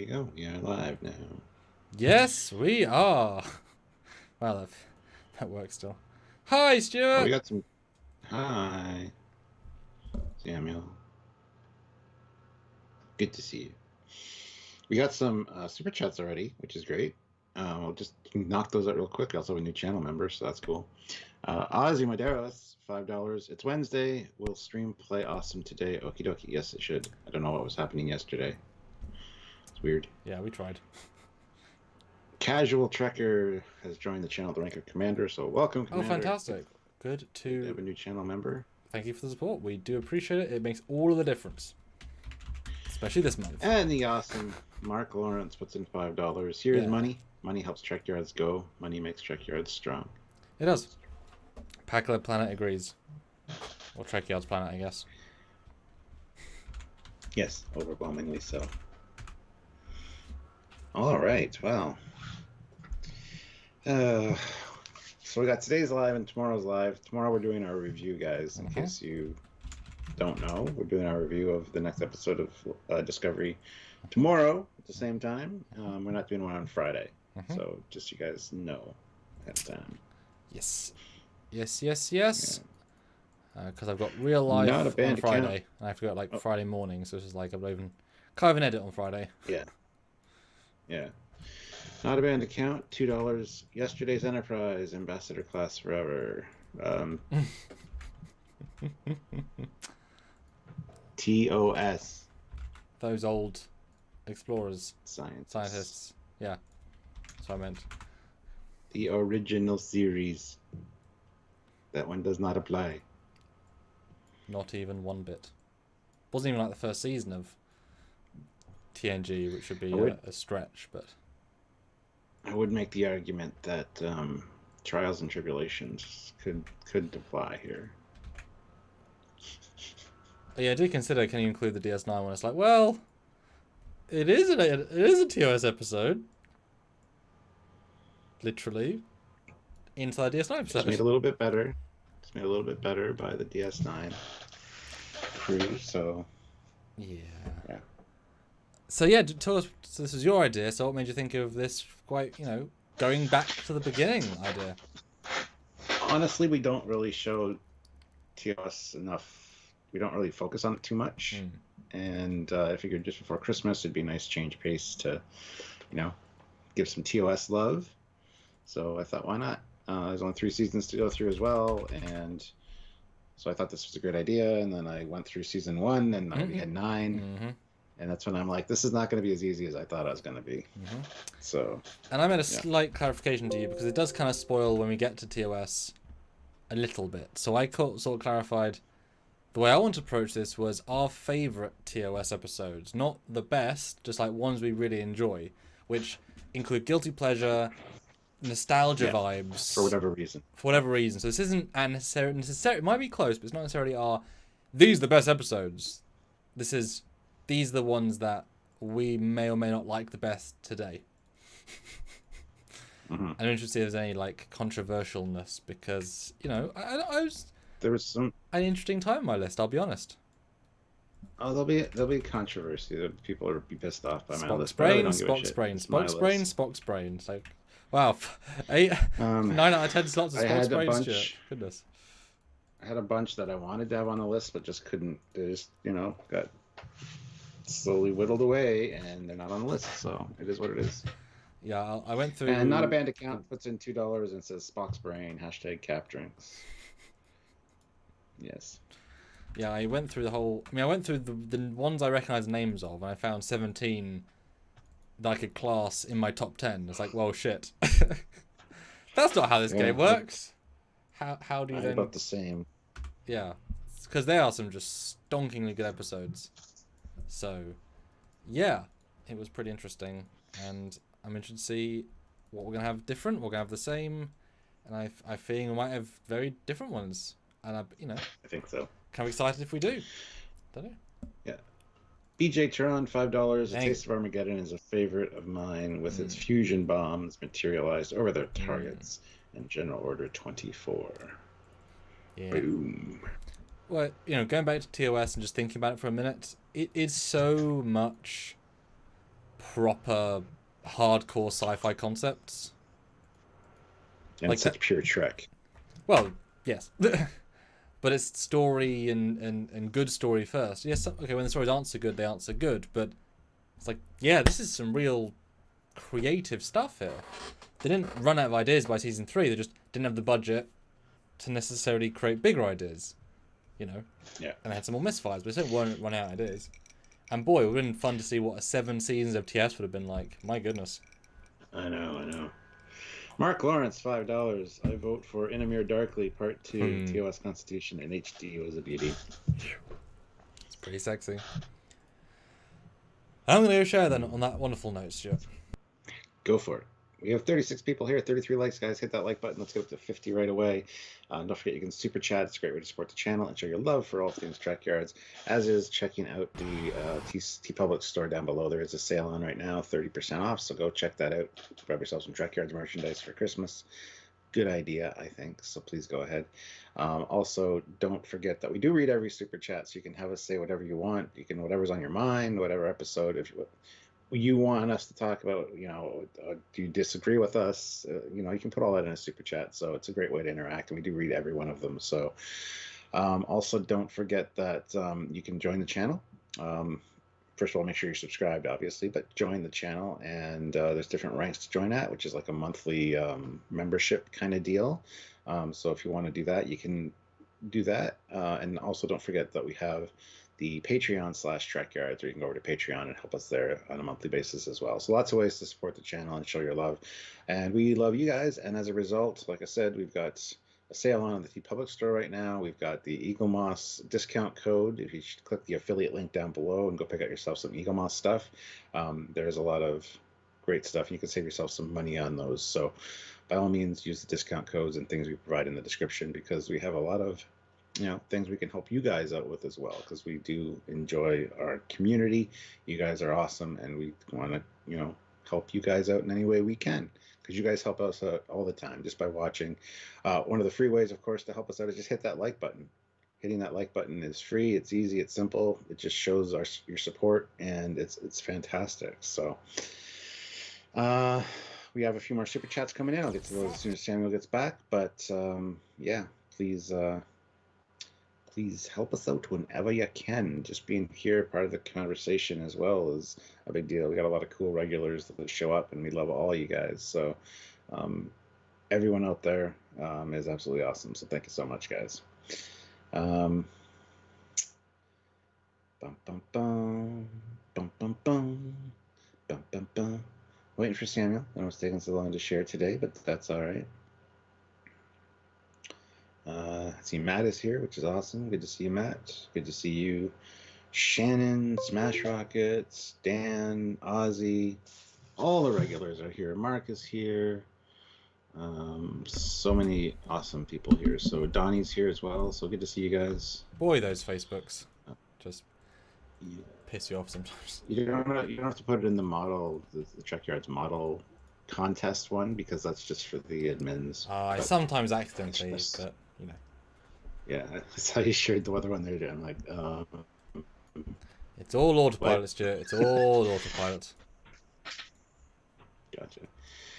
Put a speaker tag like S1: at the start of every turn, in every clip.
S1: go. We are live now.
S2: Yes, we are. Well, that works still. Hi,
S1: Oh, we
S2: Stuart.
S1: got some. Hi, Samuel. Good to see you. We got some super chats already, which is great. We'll just knock those out real quick. I also have a new channel member, so that's cool. Ozzy Maderos, $5. It's Wednesday. Will stream play awesome today? Okie dokie. Yes, it should. I don't know what was happening yesterday. It's weird.
S2: Yeah, we tried.
S1: Casual Trekker has joined the channel, the rank of Commander. So welcome, Commander.
S2: Oh, fantastic. Good to
S1: have a new channel member.
S2: Thank you for the support. We do appreciate it. It makes all of the difference. Especially this month.
S1: And the awesome Mark Lawrence puts in $5. Here's money. Money helps Trekyards go. Money makes Trekyards strong.
S2: It does. Packlet Planet agrees. Or Trekyards Planet, I guess.
S1: Yes, overwhelmingly so. All right, well. So we got today's live and tomorrow's live. Tomorrow we're doing our review, guys, in case you don't know. We're doing our review of the next episode of Discovery tomorrow at the same time. We're not doing one on Friday. So just you guys know ahead of time.
S2: Yes. Yes. Because I've got real life on Friday. And I have to go at Friday morning, so it's just like I'm not even can't even edit on Friday.
S1: Yeah. Not a banned account, $2. Yesterday's Enterprise, Ambassador class forever. TOS.
S2: Those old explorers.
S1: Scientists.
S2: Yeah. That's what I meant.
S1: The original series. That one does not apply.
S2: Not even one bit. Wasn't even like the first season of TNG, which would be a stretch, but
S1: I would make the argument that Trials and Tribulations could apply here.
S2: Yeah, I do consider, can you include the DS9 one? It's like, well, it is a TOS episode. Literally. Inside DS9 episode.
S1: It's made a little bit better. It's made a little bit better by the DS9 crew, so...
S2: Yeah. So yeah, tell us, so this was your idea, so what made you think of this quite, going back to the beginning idea?
S1: Honestly, we don't really show TOS enough. We don't really focus on it too much. And I figured just before Christmas, it'd be a nice change pace to, give some TOS love. So I thought, why not? There's only 3 seasons to go through as well, and so I thought this was a great idea. And then I went through season 1, and we had 9, and that's when I'm like, this is not going to be as easy as I thought it was going to be. So,
S2: and I made a slight clarification to you because it does kind of spoil when we get to TOS a little bit. So I sort of clarified the way I want to approach this was our favorite TOS episodes, not the best, just like ones we really enjoy, which include guilty pleasure, nostalgia vibes
S1: for whatever reason.
S2: So this isn't necessarily it might be close, but it's not necessarily these are the best episodes. These are the ones that we may or may not like the best today. I'm interested to see if there's any controversialness because
S1: there was some
S2: an interesting time on my list. I'll be honest.
S1: Oh, there'll be controversy. People will be pissed off by my list.
S2: Spock's brain. It's like, wow, 9 out of 10 slots of Spock's brain. Goodness.
S1: I had a bunch that I wanted to have on the list, but just couldn't. They just, got slowly whittled away, and they're not on the list. So it is what it is.
S2: Yeah, I went through.
S1: And not a banned account puts in $2 and says Spock's brain #capdrinks. Yes.
S2: Yeah, I went through the whole. I went through the ones I recognize the names of, and I found 17 that I could class in my top 10. It's like, well, shit. That's not how this game works. How do you then?
S1: About the same.
S2: Yeah, because there are some just stonkingly good episodes. So, yeah, it was pretty interesting, and I'm interested to see what we're gonna have different. We're gonna have the same, and I think we might have very different ones. And
S1: I think so.
S2: Kind of excited if we do. Don't know.
S1: Yeah. BJ Turon, $5. A Taste of Armageddon is a favorite of mine with its fusion bombs materialized over their targets in General Order 24.
S2: Yeah.
S1: Boom.
S2: Well, going back to TOS and just thinking about it for a minute, it is so much proper hardcore sci-fi concepts.
S1: And
S2: Like
S1: it's such
S2: that,
S1: pure Trek.
S2: well, yes. But it's story and good story first. Yes, okay, when the stories aren't so good, they aren't so good. But it's like, yeah, this is some real creative stuff here. They didn't run out of ideas by season 3. They just didn't have the budget to necessarily create bigger ideas, you know.
S1: Yeah.
S2: And they had some more misfires, but they weren't run out of ideas. And boy, it would have been fun to see what 7 seasons of TS would have been like. My goodness.
S1: I know. Mark Lawrence, $5. I vote for Inamir Darkly Part 2. TOS Constitution in HD was a beauty.
S2: It's pretty sexy. I'm going to go share then on that wonderful note, Stuart.
S1: Go for it. We have 36 people here, 33 likes, guys. Hit that like button. Let's get up to 50 right away. Don't forget you can super chat. It's a great way to support the channel and show your love for all things Trekyards, as is checking out the TeePublic store down below. There is a sale on right now, 30% off, so go check that out. Grab yourself some Trekyards merchandise for Christmas. Good idea, I think, so please go ahead. Also, don't forget that we do read every super chat, so you can have us say whatever you want. You can, whatever's on your mind, whatever episode, if you want us to talk about, do you disagree with us? You can put all that in a super chat. So it's a great way to interact, and we do read every one of them. So also don't forget that you can join the channel. First of all, make sure you're subscribed, obviously, but join the channel, and there's different ranks to join at, which is like a monthly membership kind of deal. So if you want to do that, you can do that. And also don't forget that we have the Patreon/Trekyards, or you can go over to Patreon and help us there on a monthly basis as well. So lots of ways to support the channel and show your love. And we love you guys. And as a result, like I said, we've got a sale on the TeePublic store right now. We've got the Eagle Moss discount code. If you click the affiliate link down below and go pick out yourself some Eagle Moss stuff, there's a lot of great stuff. You can save yourself some money on those. So by all means, use the discount codes and things we provide in the description, because we have a lot of things we can help you guys out with as well, because we do enjoy our community. You guys are awesome, and we want to, help you guys out in any way we can, because you guys help us out all the time just by watching. One of the free ways, of course, to help us out is just hit that like button. Hitting that like button is free. It's easy. It's simple. It just shows your support, and it's fantastic. So we have a few more super chats coming in. I'll get to those as soon as Samuel gets back. But yeah, please help us out whenever you can. Just being here, part of the conversation as well, is a big deal. We got a lot of cool regulars that show up, and we love all you guys. So everyone out there is absolutely awesome. So thank you so much, guys. Bum, bum, bum, bum, bum, bum, bum, bum, bum. Waiting for Samuel. I know it's taking so long to share today, but that's all right. I see Matt is here, which is awesome. Good to see you, Matt. Good to see you, Shannon, Smash Rockets, Dan, Ozzy. All the regulars are here. Mark is here. So many awesome people here. So Donnie's here as well. So good to see you guys.
S2: Boy, those Facebooks just piss you off sometimes.
S1: You don't have to put it in the model, the Trekyards model contest one, because that's just for the admins.
S2: I sometimes accidentally, but
S1: yeah, that's how you shared the other one there. I'm like,
S2: it's all autopilot, Stuart. It's all autopilot.
S1: Gotcha.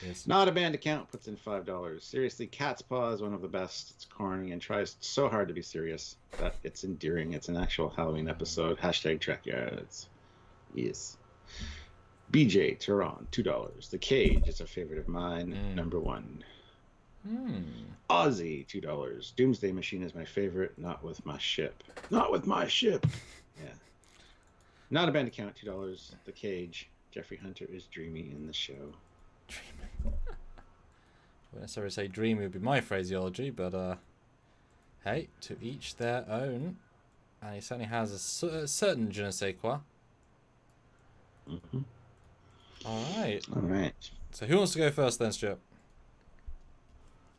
S2: Yes.
S1: Not a banned account puts in $5. Seriously, Cat's Paw is one of the best. It's corny and tries so hard to be serious that it's endearing. It's an actual Halloween episode. #Trekyards. Yes. BJ Tehran, $2. The Cage is a favorite of mine. Number 1. Ozzy, $2. Doomsday Machine is my favorite. Not with my ship. Not with my ship. Yeah. Not a banned account, $2. The Cage. Jeffrey Hunter is dreamy in the show.
S2: Dreamy. I wouldn't necessarily say dreamy would be my phraseology, but hey, to each their own. And he certainly has a certain je ne sais quoi. Alright. So who wants to go first then, Stuart?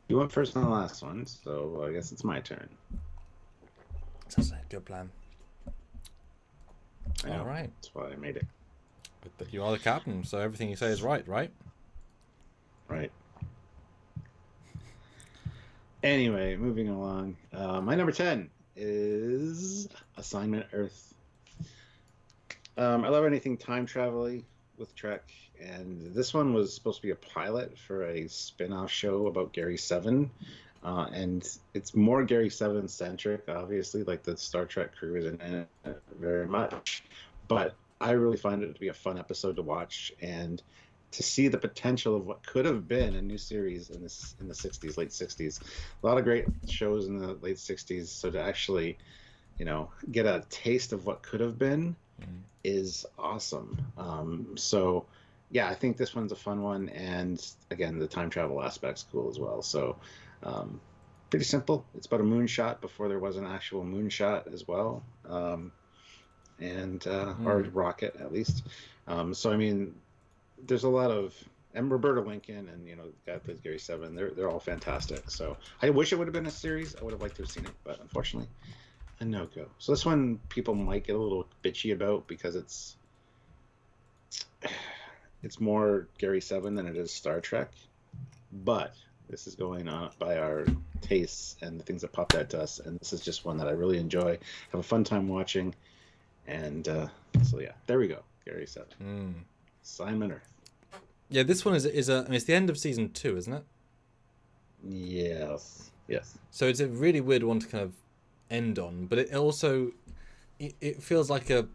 S1: You went first on the last one, so I guess it's my turn.
S2: Sounds like a good plan. Alright.
S1: That's why I made it.
S2: But you are the captain, so everything you say is right? Right.
S1: Anyway, moving along. My number 10 is Assignment Earth. I love anything time travel-y, with Trek, and this one was supposed to be a pilot for a spin-off show about Gary Seven. And it's more Gary Seven centric, obviously, like the Star Trek crew isn't in it very much. But I really find it to be a fun episode to watch and to see the potential of what could have been a new series in the 60s, late 60s. A lot of great shows in the late 60s. So to actually, get a taste of what could have been is awesome. So yeah, I think this one's a fun one, and again, the time travel aspect's cool as well. So pretty simple. It's about a moonshot before there was an actual moonshot as well, or rocket at least. So I mean, there's a lot of, and Roberta Lincoln and the guy that plays Gary Seven. They're all fantastic. So I wish it would have been a series. I would have liked to have seen it, but unfortunately, a no-go. So this one people might get a little bitchy about because it's more Gary Seven than it is Star Trek, but this is going on by our tastes and the things that popped out to us, and this is just one that I really enjoy, have a fun time watching, and so yeah, there we go, Gary Seven. Simon Earth.
S2: Yeah, this one is I mean, it's the end of season 2, isn't it?
S1: Yes.
S2: So it's a really weird one to kind of end on, but it also it feels like a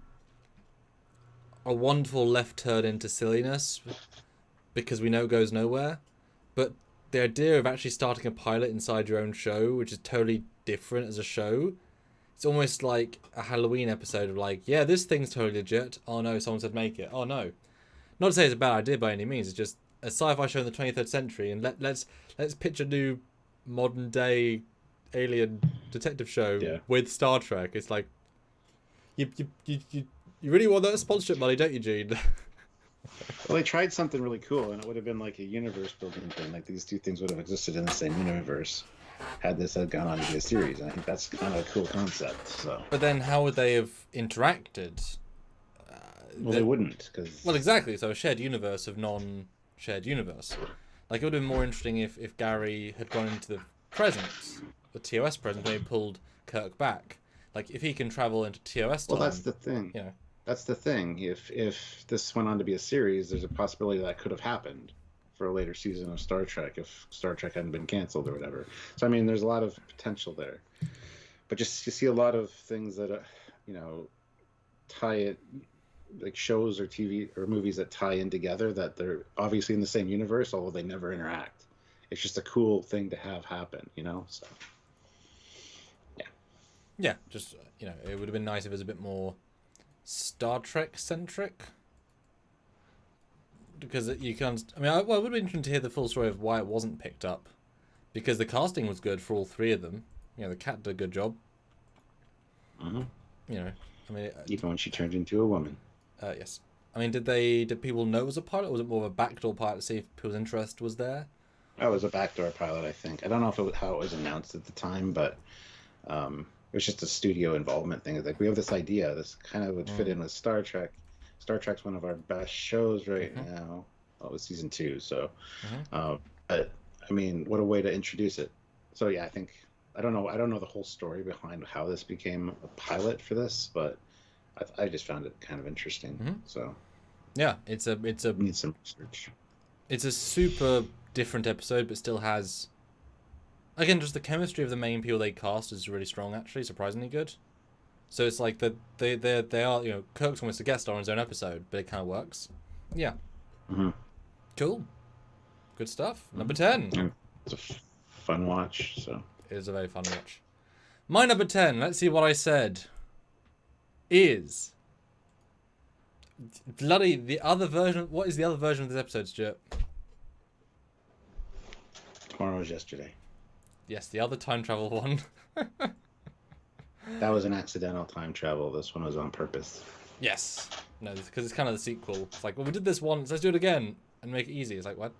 S2: wonderful left turn into silliness because we know it goes nowhere. But the idea of actually starting a pilot inside your own show, which is totally different as a show, it's almost like a Halloween episode of like, yeah, this thing's totally legit. Oh no, someone said make it. Oh no. Not to say it's a bad idea by any means. It's just a sci-fi show in the 23rd century, and let's pitch a new modern day alien detective show with Star Trek. It's like you really want that sponsorship money, don't you, Gene?
S1: Well, they tried something really cool, and it would have been like a universe building thing. Like these two things would have existed in the same universe had this had gone on to be a series. And I think that's kind of a cool concept. So,
S2: but then how would they have interacted?
S1: They wouldn't, because...
S2: Well, exactly. So a shared universe of non-shared universe. Like, it would have been more interesting if Gary had gone into the present, the TOS present, when he pulled Kirk back. Like, if he can travel into TOS time...
S1: Well, that's the thing. That's the thing. If this went on to be a series, there's a possibility that could have happened for a later season of Star Trek if Star Trek hadn't been canceled or whatever. So, I mean, there's a lot of potential there. But just you see a lot of things that, tie it... like shows or TV or movies that tie in together, that they're obviously in the same universe, although they never interact. It's just a cool thing to have happen, so
S2: yeah, just it would have been nice if it was a bit more Star Trek centric, because you can, I mean, it would be interesting to hear the full story of why it wasn't picked up, because the casting was good for all three of them. The cat did a good job. I mean,
S1: even when she turned into a woman.
S2: Yes. I mean, did people know it was a pilot, or was it more of a backdoor pilot to see if people's interest was there?
S1: It was a backdoor pilot, I think. I don't know how it was announced at the time, but it was just a studio involvement thing. It's like, we have this idea. This kind of would fit in with Star Trek. Star Trek's one of our best shows right now. Well, it was season 2, so. But, I mean, what a way to introduce it. So, yeah, I don't know the whole story behind how this became a pilot for this, but I just found it kind of interesting. So
S2: yeah, it's a
S1: need some research.
S2: It's a super different episode, but still has, again, just the chemistry of the main people they cast is really strong, actually, surprisingly good. So it's like they are, Kirk's almost a guest star on his own episode, but it kind of works. Yeah. Cool. Good stuff. Number 10.
S1: And it's a fun watch. So
S2: it is a very fun watch. My number 10. Let's see what I said. Is bloody the other version. What is the other version of this episode, Stuart?
S1: Tomorrow is yesterday.
S2: Yes, the other time travel one.
S1: That was an accidental time travel. This one was on purpose.
S2: Yes. No, because it's kind of the sequel. It's like, well, we did this once, let's do it again and make it easy. It's like, what?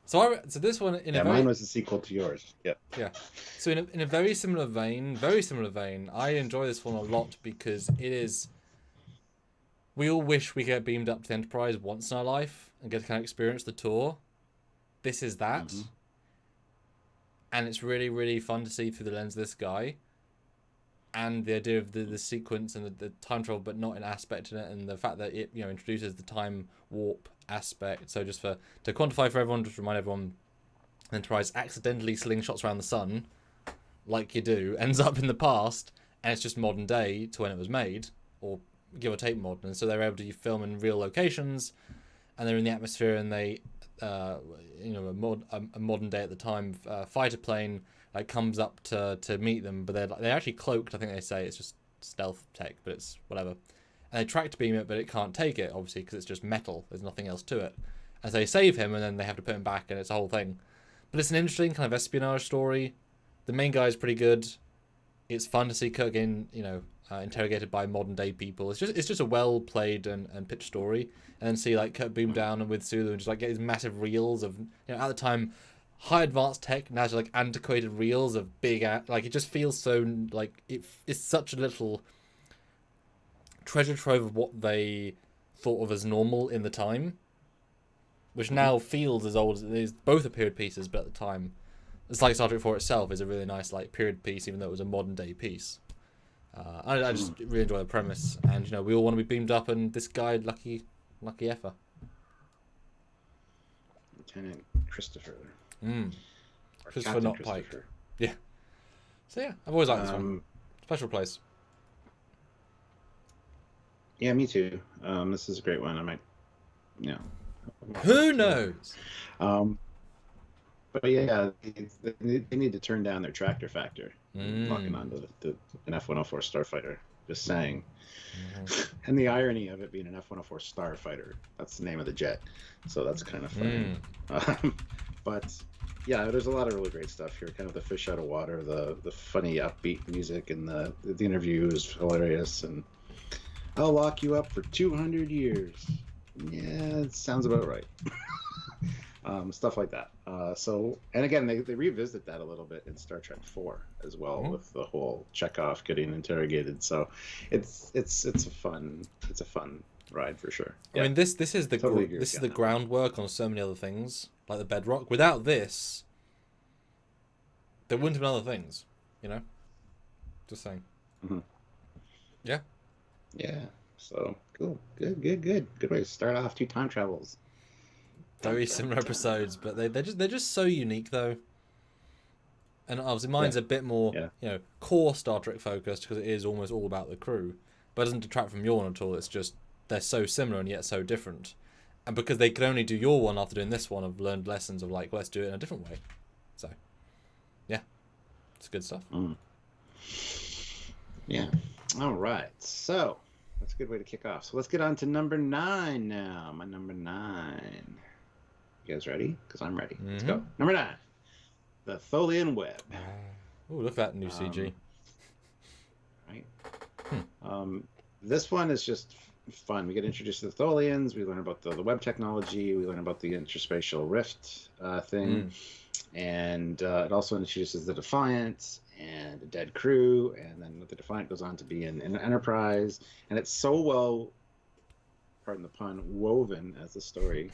S2: So this one
S1: mine was the sequel to yours. Yep.
S2: Yeah. So in a very similar vein, I enjoy this one a lot because it is. We all wish we could get beamed up to the Enterprise once in our life and get to kind of experience the tour. This is that, and it's really, really fun to see through the lens of this guy. and the idea of the sequence and the time travel, but not an aspect in it, and the fact that it introduces the time warp aspect. So just to quantify for everyone, just remind everyone, Enterprise accidentally slingshots around the sun, like you do, ends up in the past, and it's just modern day to when it was made, or give or take modern. And so they're able to film in real locations, and they're in the atmosphere, and they, a modern day at the time fighter plane comes up to meet them, but they're actually cloaked. I think they say it's just stealth tech, but it's whatever. And they try to beam it, but it can't take it, obviously, because it's just metal. There's nothing else to it. And so they save him, and then they have to put him back, and it's a whole thing. But it's an interesting kind of espionage story. The main guy is pretty good. It's fun to see Kirk getting, interrogated by modern day people. It's just a well played and pitched story. And then see Kirk beam down and with Sulu and just get these massive reels of, at the time, high advanced tech. Now just antiquated reels of big it just feels so it's such a little treasure trove of what they thought of as normal in the time, which now feels as old as it is. Both are period pieces, but at the time, it's like Star Trek 4 itself is a really nice period piece, even though it was a modern day piece. I just really enjoy the premise, and we all want to be beamed up, and this guy, lucky effer.
S1: Lieutenant Christopher.
S2: Christopher, not Pike. Yeah. So yeah, I've always liked this one. Special place.
S1: Yeah, me too. This is a great one. I might,
S2: Who knows?
S1: But yeah, they need to turn down their tractor factor. Walking onto an F-104 Starfighter. Just saying. And the irony of it being an F-104 Starfighter. That's the name of the jet. So that's kind of funny. But yeah, there's a lot of really great stuff here. Kind of the fish out of water, the funny upbeat music, and the interview is hilarious. And I'll lock you up for 200 years. Yeah, it sounds about right. Stuff like that. And again, they revisit that a little bit in Star Trek 4 as well, with the whole Chekhov getting interrogated. So it's a fun ride for sure.
S2: I mean, this is the groundwork on so many other things, like the bedrock. Without this, there wouldn't have been other things, Just saying. Yeah.
S1: Yeah. So cool. Good way to start off 2 time travels.
S2: Very similar episodes, but they're just so unique though. And obviously mine's a bit more core Star Trek focused, because it is almost all about the crew, but it doesn't detract from your one at all. It's just they're so similar and yet so different, and because they could only do your one after doing this one, I've learned lessons of let's do it in a different way. So yeah, it's good stuff.
S1: Yeah. All right, so that's a good way to kick off. So let's get on to number 9 now. My number 9. You guys ready? Because I'm ready. Let's go. Number 9. The Tholian Web.
S2: Oh, look at that new CG.
S1: Right. This one is just fun. We get introduced to the Tholians. We learn about the web technology. We learn about the interspatial rift thing. And it also introduces the Defiant and a dead crew. And then the Defiant goes on to be in Enterprise. And it's so well, pardon the pun, woven as a story,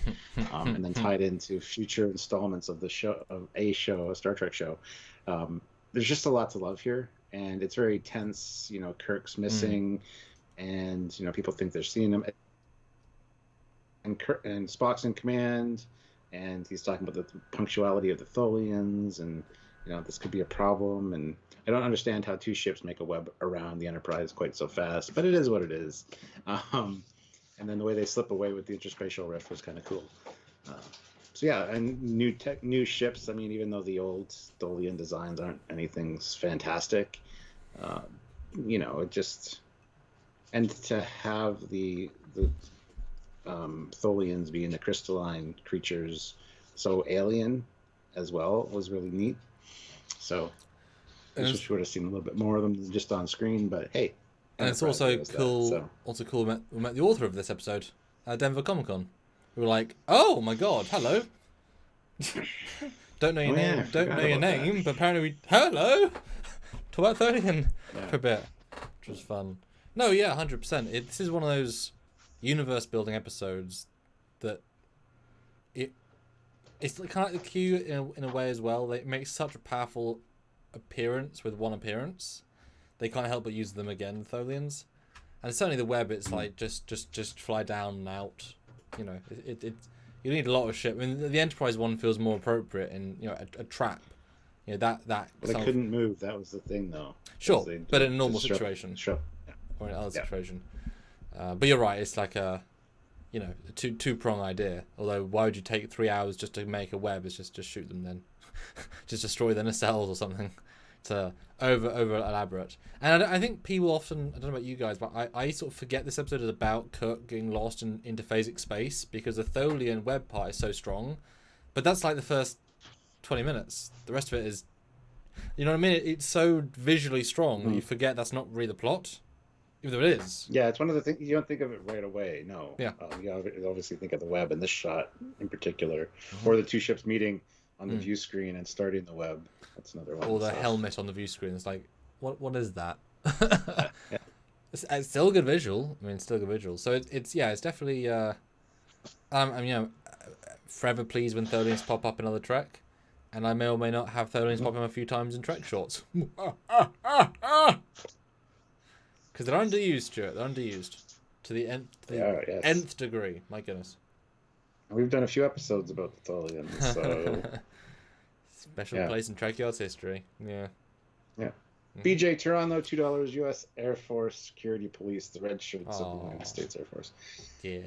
S1: and then tied into future installments of a Star Trek show. There's just a lot to love here, and it's very tense. Kirk's missing, and people think they're seeing him, and Spock's in command, and he's talking about the punctuality of the Tholians, and this could be a problem. And I don't understand how 2 ships make a web around the Enterprise quite so fast, but it is what it is. And then the way they slip away with the interspatial rift was kind of cool. So yeah, and new ships. I mean, even though the old Tholian designs aren't anything fantastic, it just, and to have the Tholians being the crystalline creatures, so alien as well, was really neat. So I wish we would have seen a little bit more of them just on screen, but hey.
S2: And it's also cool. Also cool. We met the author of this episode, Denver Comic Con. We were like, "Oh my god, hello!" Don't know your name. Don't know your name, but apparently hello. Talk about Tholian for a bit, which was fun. No, yeah, 100%. This is one of those universe building episodes that it's kind of like the Q in a way as well. They make such a powerful appearance with one appearance. they can't help but use them again, the Tholians. And certainly the web, it's like just fly down and out. You know, you need a lot of shit. I mean, the Enterprise one feels more appropriate in, you know, a trap. You know, that.
S1: But they couldn't move. That was the thing, though.
S2: Sure, but in a normal situation,
S1: yeah.
S2: or in another situation. But you're right. It's like a, you know, a two-prong idea. Although, why would you take 3 hours just to make a web? It's just shoot them then, just destroy their nacelles or something. It's over elaborate. And I think people often, I don't know about you guys, but I sort of forget this episode is about Kirk getting lost in interphasic space because the Tholian web part is so strong. But that's like the first 20 minutes. The rest of it is, you know what I mean? It's so visually strong that you forget that's not really the plot, even though it is.
S1: Yeah, it's one of the things you don't think of it right away. No.
S2: Yeah.
S1: You obviously think of the web and this shot in particular, or the two ships meeting on the view screen and starting the web. That's another one.
S2: Or the helmet on the view screen. It's like, what is that?
S1: Yeah.
S2: It's still a good visual. I mean, still a good visual. So it's definitely. I'm you know, forever pleased when Tholians pop up in other Trek, and I may or may not have Tholians pop up a few times in Trek shorts. Because they're underused, Stuart. They're underused to the nth degree. My goodness.
S1: We've done a few episodes about the Tholians, so
S2: special place in Trekyards history. Yeah.
S1: Yeah. BJ Toronto, $2 U.S. Air Force Security Police, the red shirts of the United States Air Force.
S2: Yeah.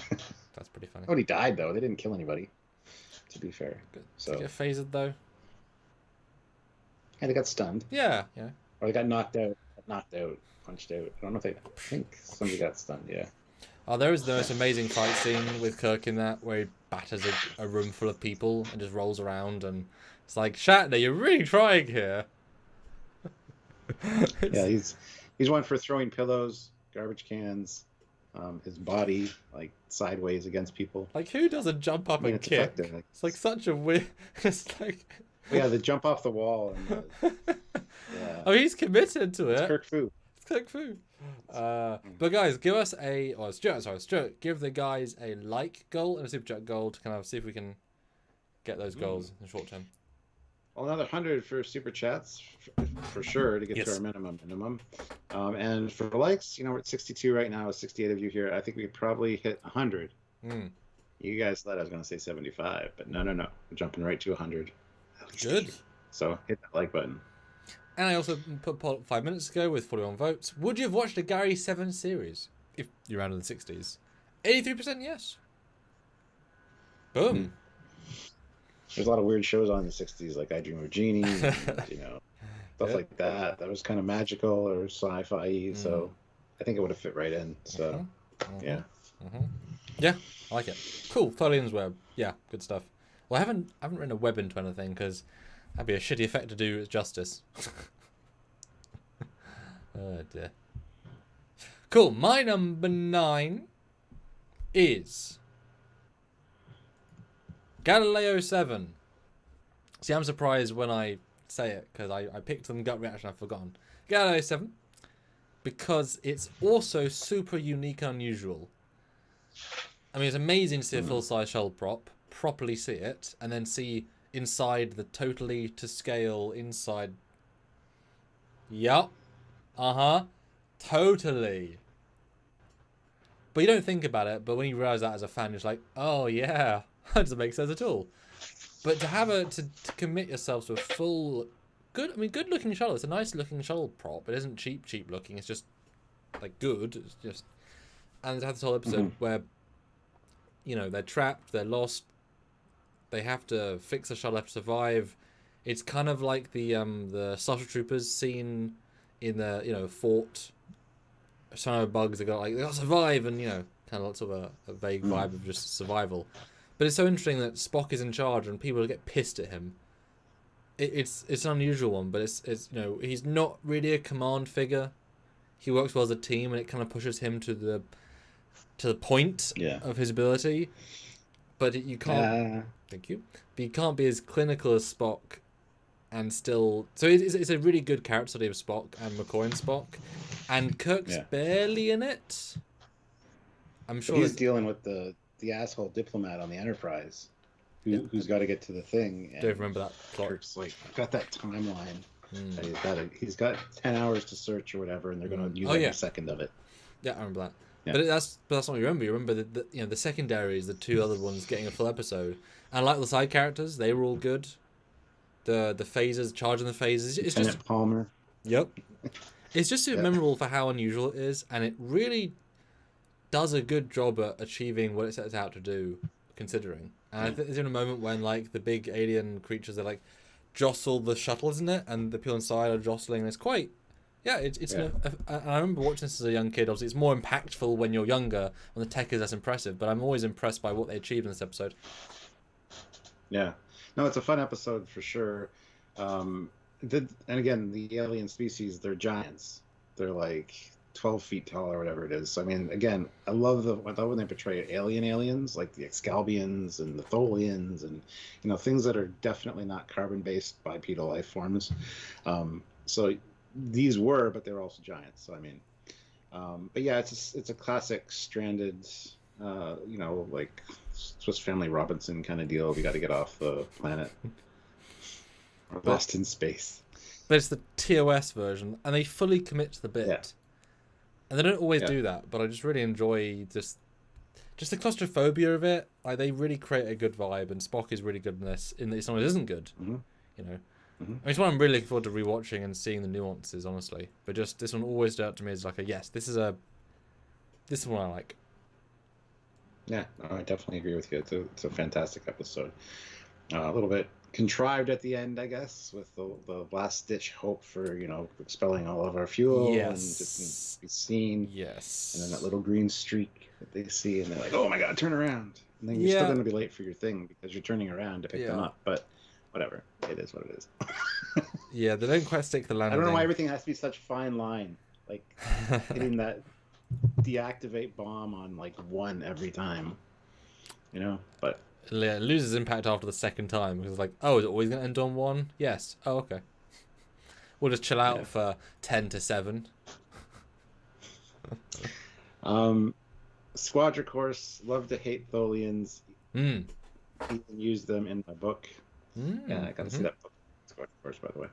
S2: That's pretty funny.
S1: Nobody died, though. They didn't kill anybody, to be fair.
S2: Good.
S1: So.
S2: Did they get phasered, though?
S1: Yeah, they got stunned.
S2: Yeah.
S1: Or they got knocked out, punched out. I don't know if I think somebody got stunned, yeah.
S2: Oh, there is the most amazing fight scene with Kirk in that, where he batters a room full of people and just rolls around, and it's like, Shatner, you're really trying here.
S1: Yeah, he's one for throwing pillows, garbage cans, his body like sideways against people.
S2: Like, who doesn't jump up and kick?
S1: Effective.
S2: It's like such a weird. It's like.
S1: Yeah, they jump off the wall. And, yeah.
S2: Oh, he's committed to it.
S1: It's Kirk Fu.
S2: But guys, give us Stuart, give the guys a like goal and a super chat goal to kind of see if we can get those goals in the short term.
S1: Well, another 100 for super chats for sure to get to our minimum. And for likes, you know, we're at 62 right now, 68 of you here. I think we could probably hit 100. You guys thought I was going to say 75, but no. We're jumping right to 100.
S2: Good.
S1: So hit that like button.
S2: And I also put a poll 5 minutes ago with 41 votes. Would you have watched a Gary 7 series if you're around in the 60s? 83% yes. Boom.
S1: There's a lot of weird shows on in the 60s, like I Dream of Jeannie, and, you know, stuff like that. That was kind of magical or sci-fi, so I think it would have fit right in. So, yeah.
S2: Yeah, I like it. Cool. Tholian's web. Yeah, good stuff. Well, I haven't written a web into anything because that'd be a shitty effect to do justice. Oh dear. Cool. My number 9 is Galileo 7. See, I'm surprised when I say it because I picked some gut reaction I've forgotten. Galileo 7 because it's also super unique and unusual. I mean, it's amazing to see a full-size shuttle prop, properly see it, and then see inside the totally to scale inside. Yup. Totally. But you don't think about it, but when you realise that as a fan, it's like, oh yeah, that doesn't make sense at all. But to have to commit yourself to a full, good looking shuttle. It's a nice looking shuttle prop. It isn't cheap looking. It's just like good. It's just, and to have this whole episode where, you know, they're trapped, they're lost, they have to fix the shuttle, have to survive. It's kind of like the Starship Troopers scene in the, you know, fort. Some of bugs they got to survive, and, you know, kind of sort of a vague vibe of just survival. But it's so interesting that Spock is in charge and people get pissed at him. It's an unusual one, but it's you know, he's not really a command figure. He works well as a team, and it kind of pushes him to the point of his ability. But you can't. Thank you. But you can't be as clinical as Spock, and still. So it's a really good character study of Spock and McCoy and Spock, and Kirk's barely in it. I'm sure
S1: he's dealing with the asshole diplomat on the Enterprise, who's got to get to the thing. And
S2: don't remember that plot.
S1: Kirk's like, I've got that timeline. He's got 10 hours to search or whatever, and they're going to use every second of it.
S2: Yeah, I remember that. Yeah. That's not what you remember. You remember the secondaries, the two other ones getting a full episode, and like the side characters, they were all good. The phasers, charging the phasers, it's just
S1: Palmer.
S2: Yep. It's just so memorable for how unusual it is, and it really does a good job at achieving what it sets out to do, considering. And I think there's in a moment when like the big alien creatures are like jostle the shuttle, isn't it? And the people inside are jostling. And it's quite, it's. And I remember watching this as a young kid. Obviously, it's more impactful when you're younger, when the tech is less impressive. But I'm always impressed by what they achieved in this episode.
S1: Yeah, no, it's a fun episode for sure. And again, the alien species, they're giants. They're like 12 feet tall or whatever it is. So, I mean, again, I love when they portray aliens, like the Excalbians and the Tholians and, things that are definitely not carbon-based bipedal life forms. So these were, but they were also giants. So, I mean, but yeah, it's a classic stranded, like Swiss Family Robinson kind of deal. We got to get off the planet. Or lost in space.
S2: But it's the TOS version, and they fully commit to the bit. Yeah. And they don't always do that, but I just really enjoy just the claustrophobia of it. Like, they really create a good vibe, and Spock is really good in this. In that someone isn't good,
S1: Mm-hmm.
S2: I mean, it's one I'm really looking forward to rewatching and seeing the nuances, honestly. But just this one always stood out to me as like this is one I like.
S1: Yeah, I definitely agree with you. It's a fantastic episode. A little bit contrived at the end, I guess, with the last ditch hope for expelling all of our fuel and just be seen.
S2: Yes.
S1: And then that little green streak that they see, and they're like, "Oh my God, turn around!" And then you're still going to be late for your thing because you're turning around to pick them up. But whatever, it is what it is.
S2: Yeah, they don't quite stick the landing.
S1: I don't know why everything has to be such fine line, like hitting that deactivate bomb on like one every time, but.
S2: Yeah, it loses impact after the second time because it's like, oh, is it always going to end on one? Yes. Oh, okay. We'll just chill out for 10 to 7.
S1: Squadra Course, love to hate Tholians. Even use them in my book. Yeah, I got to see that book. Squadra Course, by the way.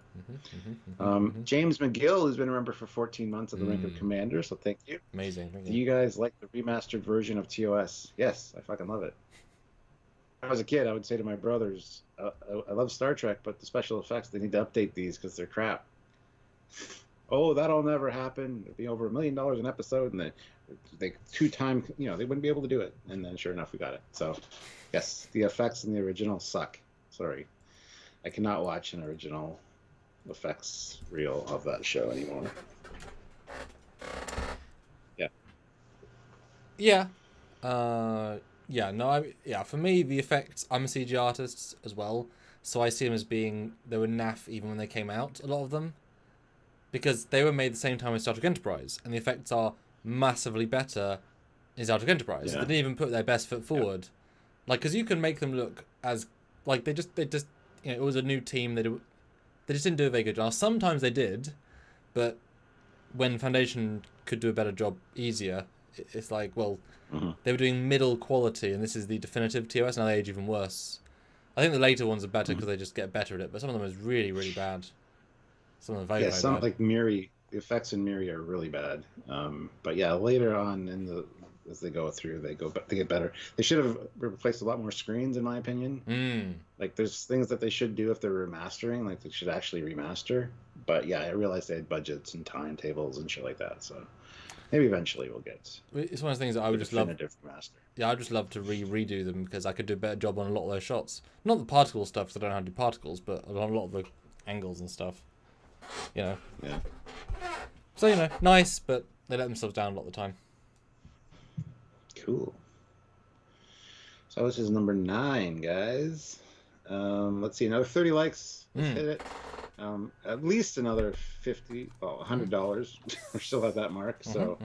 S1: James McGill, who's been a member for 14 months at the rank of Commander, so thank you.
S2: Amazing.
S1: Do you guys like the remastered version of TOS? Yes, I fucking love it. When I was a kid, I would say to my brothers, I love Star Trek, but the special effects, they need to update these because they're crap. Oh, that'll never happen. It'd be over $1 million an episode, and they 2 times, they wouldn't be able to do it. And then sure enough, we got it. So, yes, the effects in the original suck. Sorry. I cannot watch an original effects reel of that show anymore. Yeah.
S2: Yeah. For me, the effects, I'm a CG artist as well, so I see them as being, they were naff even when they came out, a lot of them, because they were made the same time as Star Trek Enterprise, and the effects are massively better in Star Trek Enterprise. They didn't even put their best foot forward. Like, because you can make them look as, like, they just, it was a new team, they just didn't do a very good job. Sometimes they did, but when Foundation could do a better job easier, it's like, well, they were doing middle quality, and this is the definitive TOS, and now they age even worse. I think the later ones are better because they just get better at it, but some of them is really, really bad. Some of them are very, very bad.
S1: Like Miri, the effects in Miri are really bad. But yeah, later on as they go through, they get better. They should have replaced a lot more screens, in my opinion. Like, there's things that they should do if they're remastering, like they should actually remaster. But yeah, I realized they had budgets and timetables and shit like that, so. Maybe eventually we'll get.
S2: It's one of the things that I would just love.
S1: Master.
S2: Yeah, I'd just love to redo them because I could do a better job on a lot of those shots. Not the particle stuff because I don't know how to do particles, but on a lot of the angles and stuff.
S1: Yeah.
S2: So nice, but they let themselves down a lot of the time.
S1: Cool. So this is number 9, guys. Let's see, another 30 likes. Let's hit it. At least another $100. We're still at that mark. So,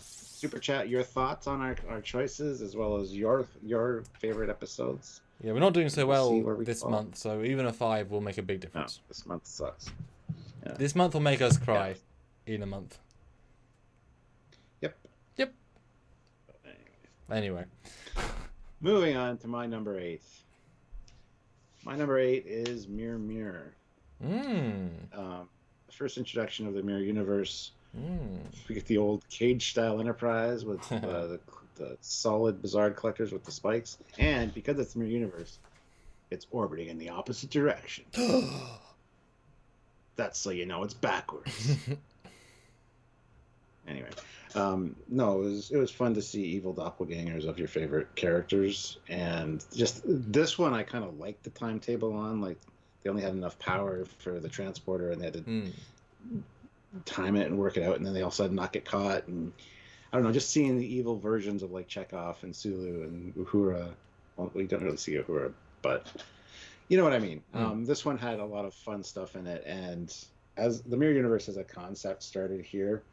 S1: super chat your thoughts on our choices as well as your favorite episodes.
S2: Yeah, we're not doing so well this month, so even a 5 will make a big difference.
S1: No, this month sucks. Yeah.
S2: This month will make us cry in a month.
S1: Yep.
S2: Anyway.
S1: Moving on to my number 8. My number 8 is Mirror Mirror. The first introduction of the Mirror Universe.
S2: Mm.
S1: We get the old cage-style Enterprise with the solid Bizarre collectors with the spikes, and because it's the Mirror Universe, it's orbiting in the opposite direction. That's so you know it's backwards. Anyway, no, it was fun to see evil doppelgangers of your favorite characters, and just this one I kind of liked the timetable on. Like they only had enough power for the transporter, and they had to time it and work it out, and then they all of a sudden not get caught. And I don't know, just seeing the evil versions of like Chekhov and Sulu and Uhura. Well, we don't really see Uhura, but you know what I mean. This one had a lot of fun stuff in it, and as the Mirror Universe as a concept started here.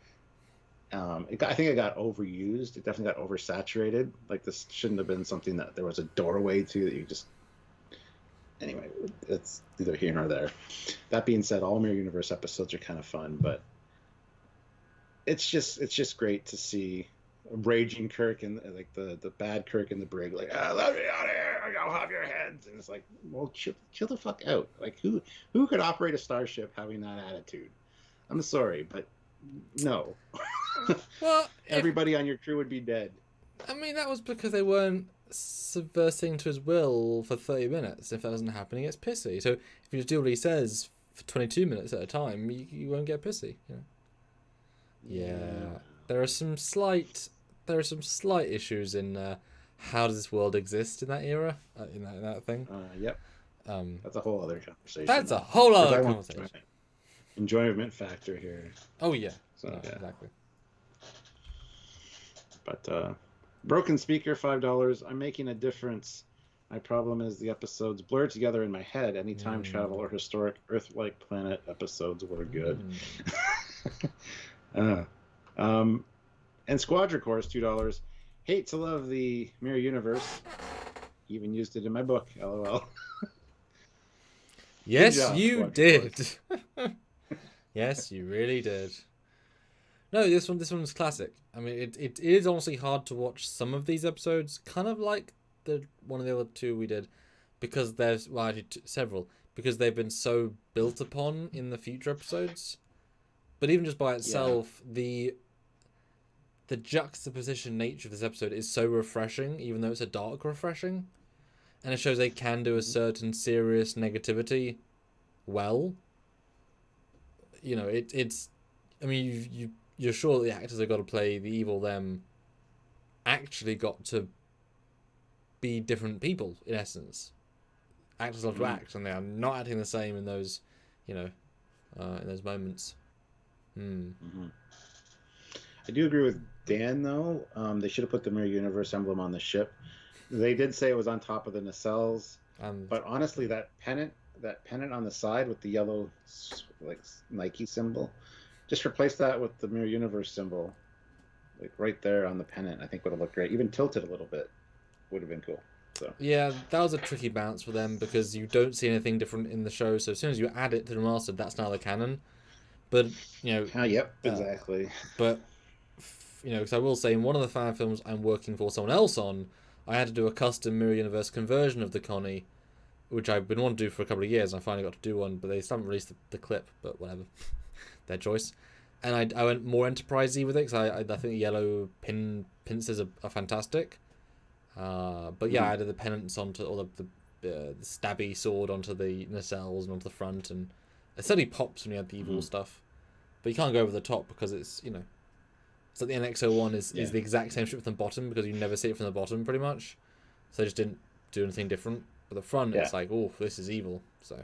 S1: I think it got overused. It definitely got oversaturated. Like this shouldn't have been something that there was a doorway to that you just. Anyway, it's neither here nor there. That being said, all Mirror Universe episodes are kind of fun, but it's just great to see raging Kirk and like the bad Kirk in the brig, like let me out of here, I'll have your heads, and it's like, well, chill the fuck out. Like who could operate a starship having that attitude? I'm sorry, but no.
S2: Well,
S1: everybody on your crew would be dead.
S2: I mean, that was because they weren't subversing to his will for 30 minutes. If that wasn't happening, it's pissy. So if you just do what he says for 22 minutes at a time, you won't get pissy. You know? Yeah. There are some slight issues in how does this world exist in that era, in that thing.
S1: Yep. That's a whole other conversation.
S2: That's a whole other conversation.
S1: Enjoyment factor here.
S2: Oh yeah.
S1: So,
S2: yeah. Exactly.
S1: But broken speaker, $5. I'm making a difference. My problem is the episodes blur together in my head. Any time travel or historic Earth-like planet episodes were good. And Squadra Course, $2. Hate to love the Mirror Universe. Even used it in my book. LOL.
S2: Yes, you did. Yes, you really did. No, this one's classic. I mean, it is honestly hard to watch some of these episodes, kind of like one of the other two we did, because there's several, because they've been so built upon in the future episodes. But even just by itself, the juxtaposition nature of this episode is so refreshing, even though it's a dark refreshing, and it shows they can do a certain serious negativity well. You know, it's. I mean, you're sure that the actors have got to play the evil them. Actually, got to be different people in essence. Actors love to act, and they are not acting the same in those, in those moments.
S1: I do agree with Dan though. They should have put the Mirror Universe emblem on the ship. They did say it was on top of the nacelles, but honestly, that pennant on the side with the yellow like Nike symbol, just replace that with the Mirror Universe symbol, like right there on the pennant. I think would have looked great. Even tilted a little bit would have been cool. So
S2: yeah, that was a tricky bounce for them because you don't see anything different in the show. So as soon as you add it to the Remastered, that's now the canon. But
S1: yep, exactly.
S2: But because I will say, in one of the fan films I'm working for someone else on, I had to do a custom Mirror Universe conversion of the Connie, which I've been wanting to do for a couple of years. And I finally got to do one, but they still haven't released the clip. But whatever, their choice. And I went more enterprisey with it because I think the yellow pincers are fantastic. But yeah, I added the pennants onto all the stabby sword onto the nacelles and onto the front, and it certainly pops when you add the evil stuff. But you can't go over the top because it's it's like the NX-01 is the exact same shape from the bottom because you never see it from the bottom pretty much. So they just didn't do anything different. But the front, it's like, oh, this is evil. So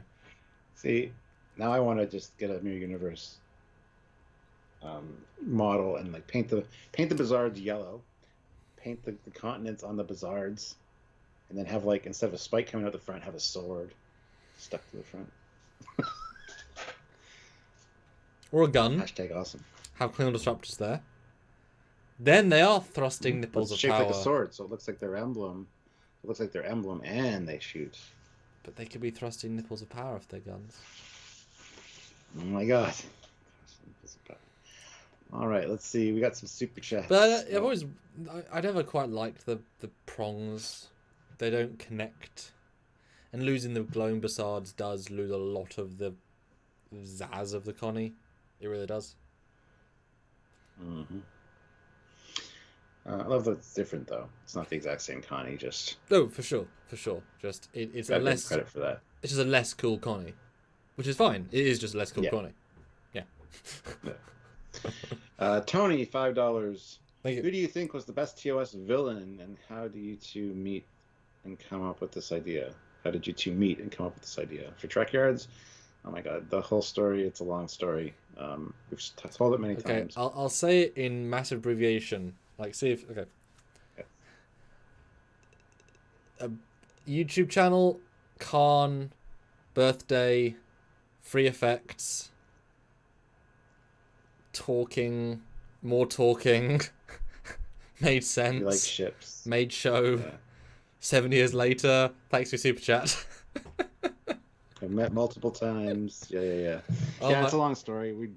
S1: see, now I want to just get a Mirror Universe model and like paint the Bizards yellow, paint the continents on the Bizards, and then have like, instead of a spike coming out the front, have a sword stuck to the front.
S2: Or a gun.
S1: Hashtag awesome.
S2: Have Klingon disruptors there. Then they are thrusting nipples of
S1: shaped
S2: power.
S1: Like a sword, so it looks like their emblem. It looks like their emblem, and they shoot.
S2: But they could be thrusting nipples of power if they're guns.
S1: Oh my god. All right, let's see. We got some super chats.
S2: But I never quite liked the prongs. They don't connect. And losing the glowing Bizards does lose a lot of the zazz of the Connie. It really does.
S1: Mm-hmm. I love that it's different though. It's not the exact same Connie. Just
S2: no, for sure. Just it's a
S1: gotta give
S2: less
S1: credit for that.
S2: It's just a less cool Connie, which is fine. It is just a less cool Connie. Yeah.
S1: Tony, $5.
S2: Thank you.
S1: Who do you think was the best TOS villain, and how do you two meet and come up with this idea? How did you two meet and come up with this idea? For Trekyards, oh my god, the whole story, it's a long story. We've told it many times.
S2: I'll say it in massive abbreviation. Like, see if... Okay. A YouTube channel, Khan, birthday, free effects, talking, more talking, made sense.
S1: We like ships.
S2: Made show. Yeah. 7 years later, thanks for super chat.
S1: I've met multiple times. Yeah. It's a long story. We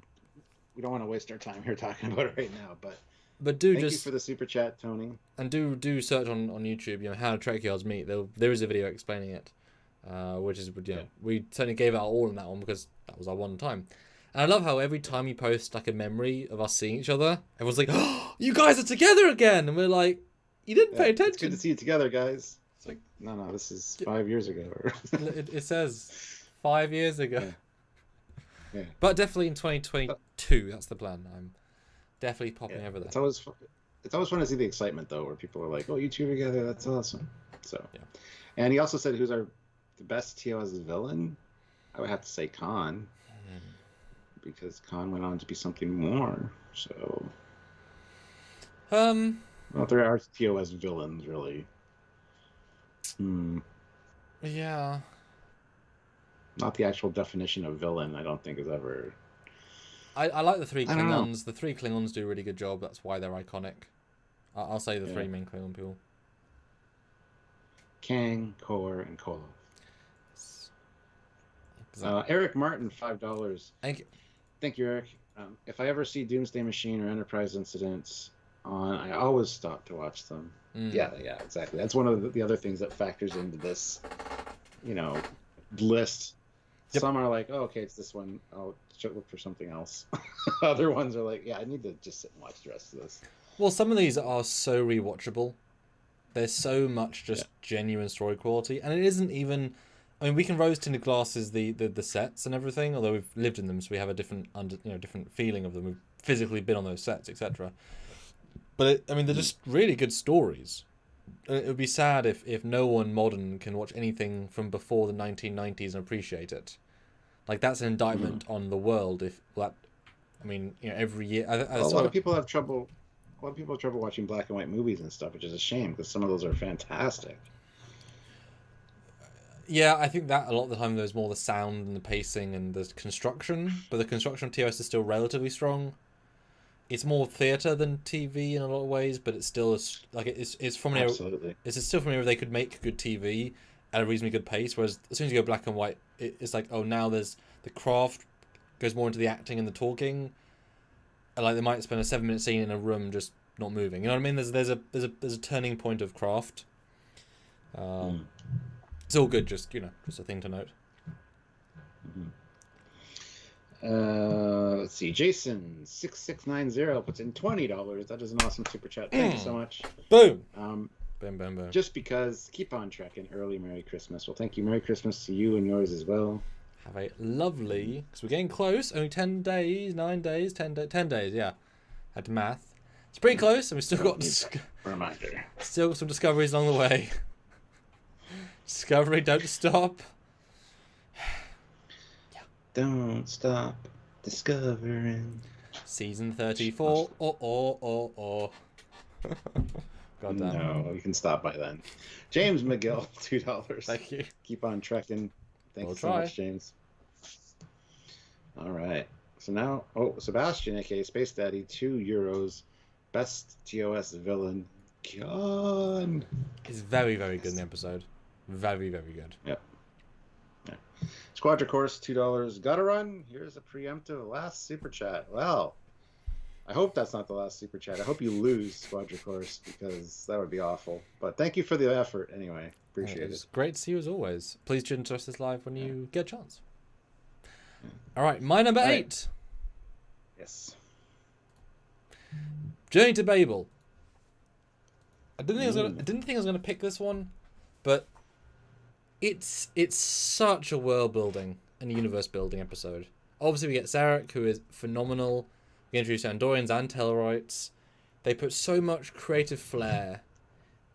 S1: don't want to waste our time here talking about it right now, but
S2: thank
S1: you for the super chat, Tony.
S2: And do search on YouTube, how Trekyards meet. There is a video explaining it, which is we certainly gave it our all in that one because that was our one time. And I love how every time you post like a memory of us seeing each other, everyone's like, "Oh, you guys are together again," and we're like, "You didn't pay attention."
S1: It's good to see you together, guys. It's like, no, this is 5 years ago.
S2: it says 5 years ago.
S1: Yeah.
S2: But definitely in 2022, that's the plan. I'm definitely popping over there.
S1: It's always fun to see the excitement though, where people are like, "Oh, you two together, that's awesome." So, And he also said, "Who's the best TOS villain?" I would have to say Khan, because Khan went on to be something more. So, well, there are TOS villains, really.
S2: Yeah.
S1: Not the actual definition of villain, I don't think is ever.
S2: I like the three Klingons. The three Klingons do a really good job. That's why they're iconic. I'll say the three main Klingon people.
S1: Kang, Kor, and Koloth.
S2: Exactly.
S1: Eric Martin, $5.
S2: Thank you.
S1: Thank you, Eric. If I ever see Doomsday Machine or Enterprise incidents on, I always stop to watch them. Yeah, exactly. That's one of the other things that factors into this, list. Yep. Some are like, oh, okay, it's this one. I'll look for something else. Other ones are like, yeah, I need to just sit and watch the rest of this.
S2: Well, some of these are so rewatchable. There's so much just genuine story quality, and it isn't even. I mean, we can rose tinted glasses the sets and everything, although we've lived in them, so we have a different different feeling of them. We've physically been on those sets, etc. But they're just really good stories. It would be sad if no one modern can watch anything from before the 1990s and appreciate it. Like, that's an indictment on the world. Every year
S1: a lot of people have trouble. A lot of people have trouble watching black and white movies and stuff, which is a shame because some of those are fantastic.
S2: Yeah, I think that a lot of the time there's more the sound and the pacing and the construction, but the construction of TOS is still relatively strong. It's more theatre than TV in a lot of ways, but it's still it's from an
S1: Absolutely.
S2: It's still from an era they could make good TV at a reasonably good pace. Whereas as soon as you go black and white, it's like, oh, now there's the craft goes more into the acting and the talking. And like they might spend a 7-minute scene in a room just not moving. You know what I mean? There's a turning point of craft. It's all good. Just a thing to note.
S1: Let's see. Jason 6690 puts in $20. That is an awesome super chat. Thank you so much.
S2: Boom. Boom.
S1: Just because, keep on trekking. Early Merry Christmas. Well, thank you. Merry Christmas to you and yours as well.
S2: Have a lovely, because we're getting close. Only 10 days, 9 days, 10 days. Yeah, had to math. It's pretty close, and we still got
S1: reminder.
S2: Still got some discoveries along the way. Discovery, don't stop.
S1: Don't stop discovering.
S2: Season 34. God damn.
S1: No, we can stop by then. James McGill, $2.
S2: Thank you.
S1: Keep on trekking. Thanks so much, James. All right. So now, Sebastian, aka Space Daddy, €2. Best TOS villain, Khan.
S2: He's very, very good in the episode. Very, very good.
S1: Yep. Yeah. Squadra Course, $2. Gotta run. Here's a preemptive last super chat. Well, I hope that's not the last super chat. I hope you lose, Squadra Course, because that would be awful. But thank you for the effort anyway. Appreciate it.
S2: Great to see you as always. Please tune into us this live when you get a chance. All right, my number
S1: All right.
S2: 8.
S1: Yes.
S2: Journey to Babel. I didn't think I was gonna pick this one, but it's such a world building and universe building episode. Obviously, we get Zarek, who is phenomenal. We introduce Andorians and Tellarites. They put so much creative flair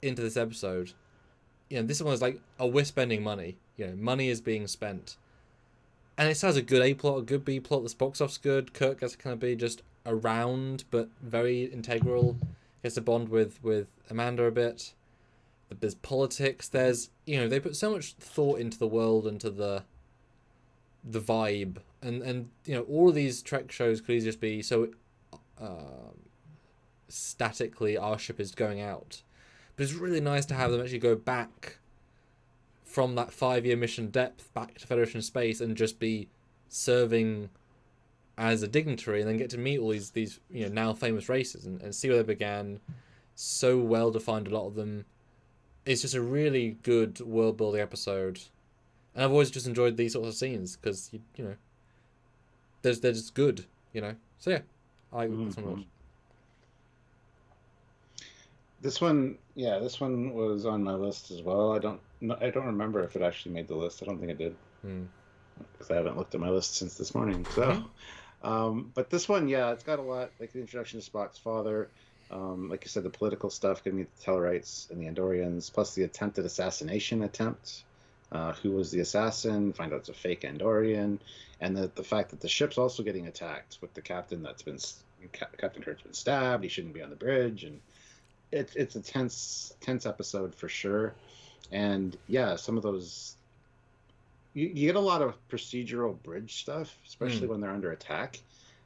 S2: into this episode. This one was like, we're spending money. Money is being spent. And it has a good A plot, a good B plot. The box office good. Kirk gets to kind of be just around, but very integral. Gets to bond with Amanda a bit. There's politics. There's they put so much thought into the world and to the vibe, and all of these Trek shows could easily just be so statically our ship is going out, but it's really nice to have them actually go back from that 5-year mission depth back to Federation space and just be serving as a dignitary, and then get to meet all these now famous races and see where they began. So well defined, a lot of them. It's just a really good world building episode, and I've always just enjoyed these sorts of scenes because they're just good, So yeah, I like this one.
S1: This one was on my list as well. I don't remember if it actually made the list. I don't think it did, because I haven't looked at my list since this morning. So, but this one, it's got a lot, like the introduction to Spock's father, like you said, the political stuff, getting the Tellarites and the Andorians, plus the attempted assassination attempt. Who was the assassin? Find out it's a fake Andorian, and the fact that the ship's also getting attacked with the captain Captain Kurt's been stabbed. He shouldn't be on the bridge, and it's a tense episode for sure. And some of those you get a lot of procedural bridge stuff, especially when they're under attack.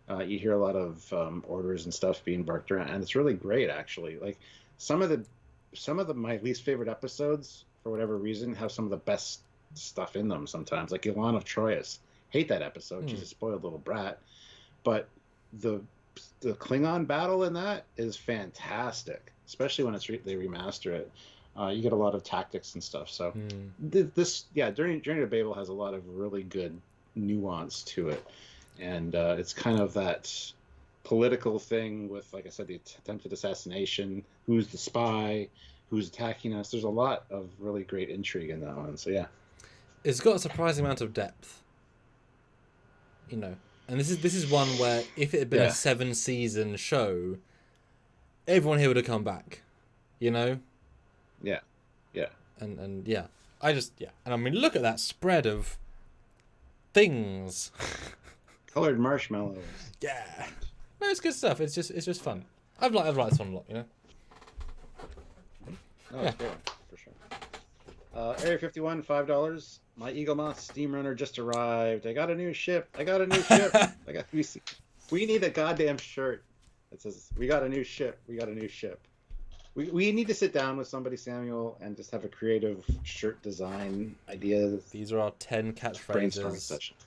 S1: You hear a lot of orders and stuff being barked around, and it's really great actually. Like some of my least favorite episodes, for whatever reason, have some of the best stuff in them sometimes. Like Ilan of Troyes. Hate that episode. She's a spoiled little brat. But the Klingon battle in that is fantastic, especially when they remaster it. You get a lot of tactics and stuff. So Journey to Babel has a lot of really good nuance to it. And it's kind of that political thing with, like I said, the attempted assassination, who's the spy, who's attacking us. There's a lot of really great intrigue in that one. So yeah,
S2: it's got a surprising amount of depth, and this is one where if it had been a 7-season show, everyone here would have come back,
S1: yeah
S2: and I mean, look at that spread of things.
S1: Colored marshmallows.
S2: Yeah, no, it's good stuff. It's just fun. I've liked this one a lot,
S1: Oh, it's good, for sure. Area 51, $5. My Eaglemoss Steam Runner just arrived. I got a new ship. We need a goddamn shirt that says, "We got a new ship. We got a new ship." We need to sit down with somebody, Samuel, and just have a creative shirt design ideas.
S2: These are our 10 catchphrases.
S1: Brainstorming session.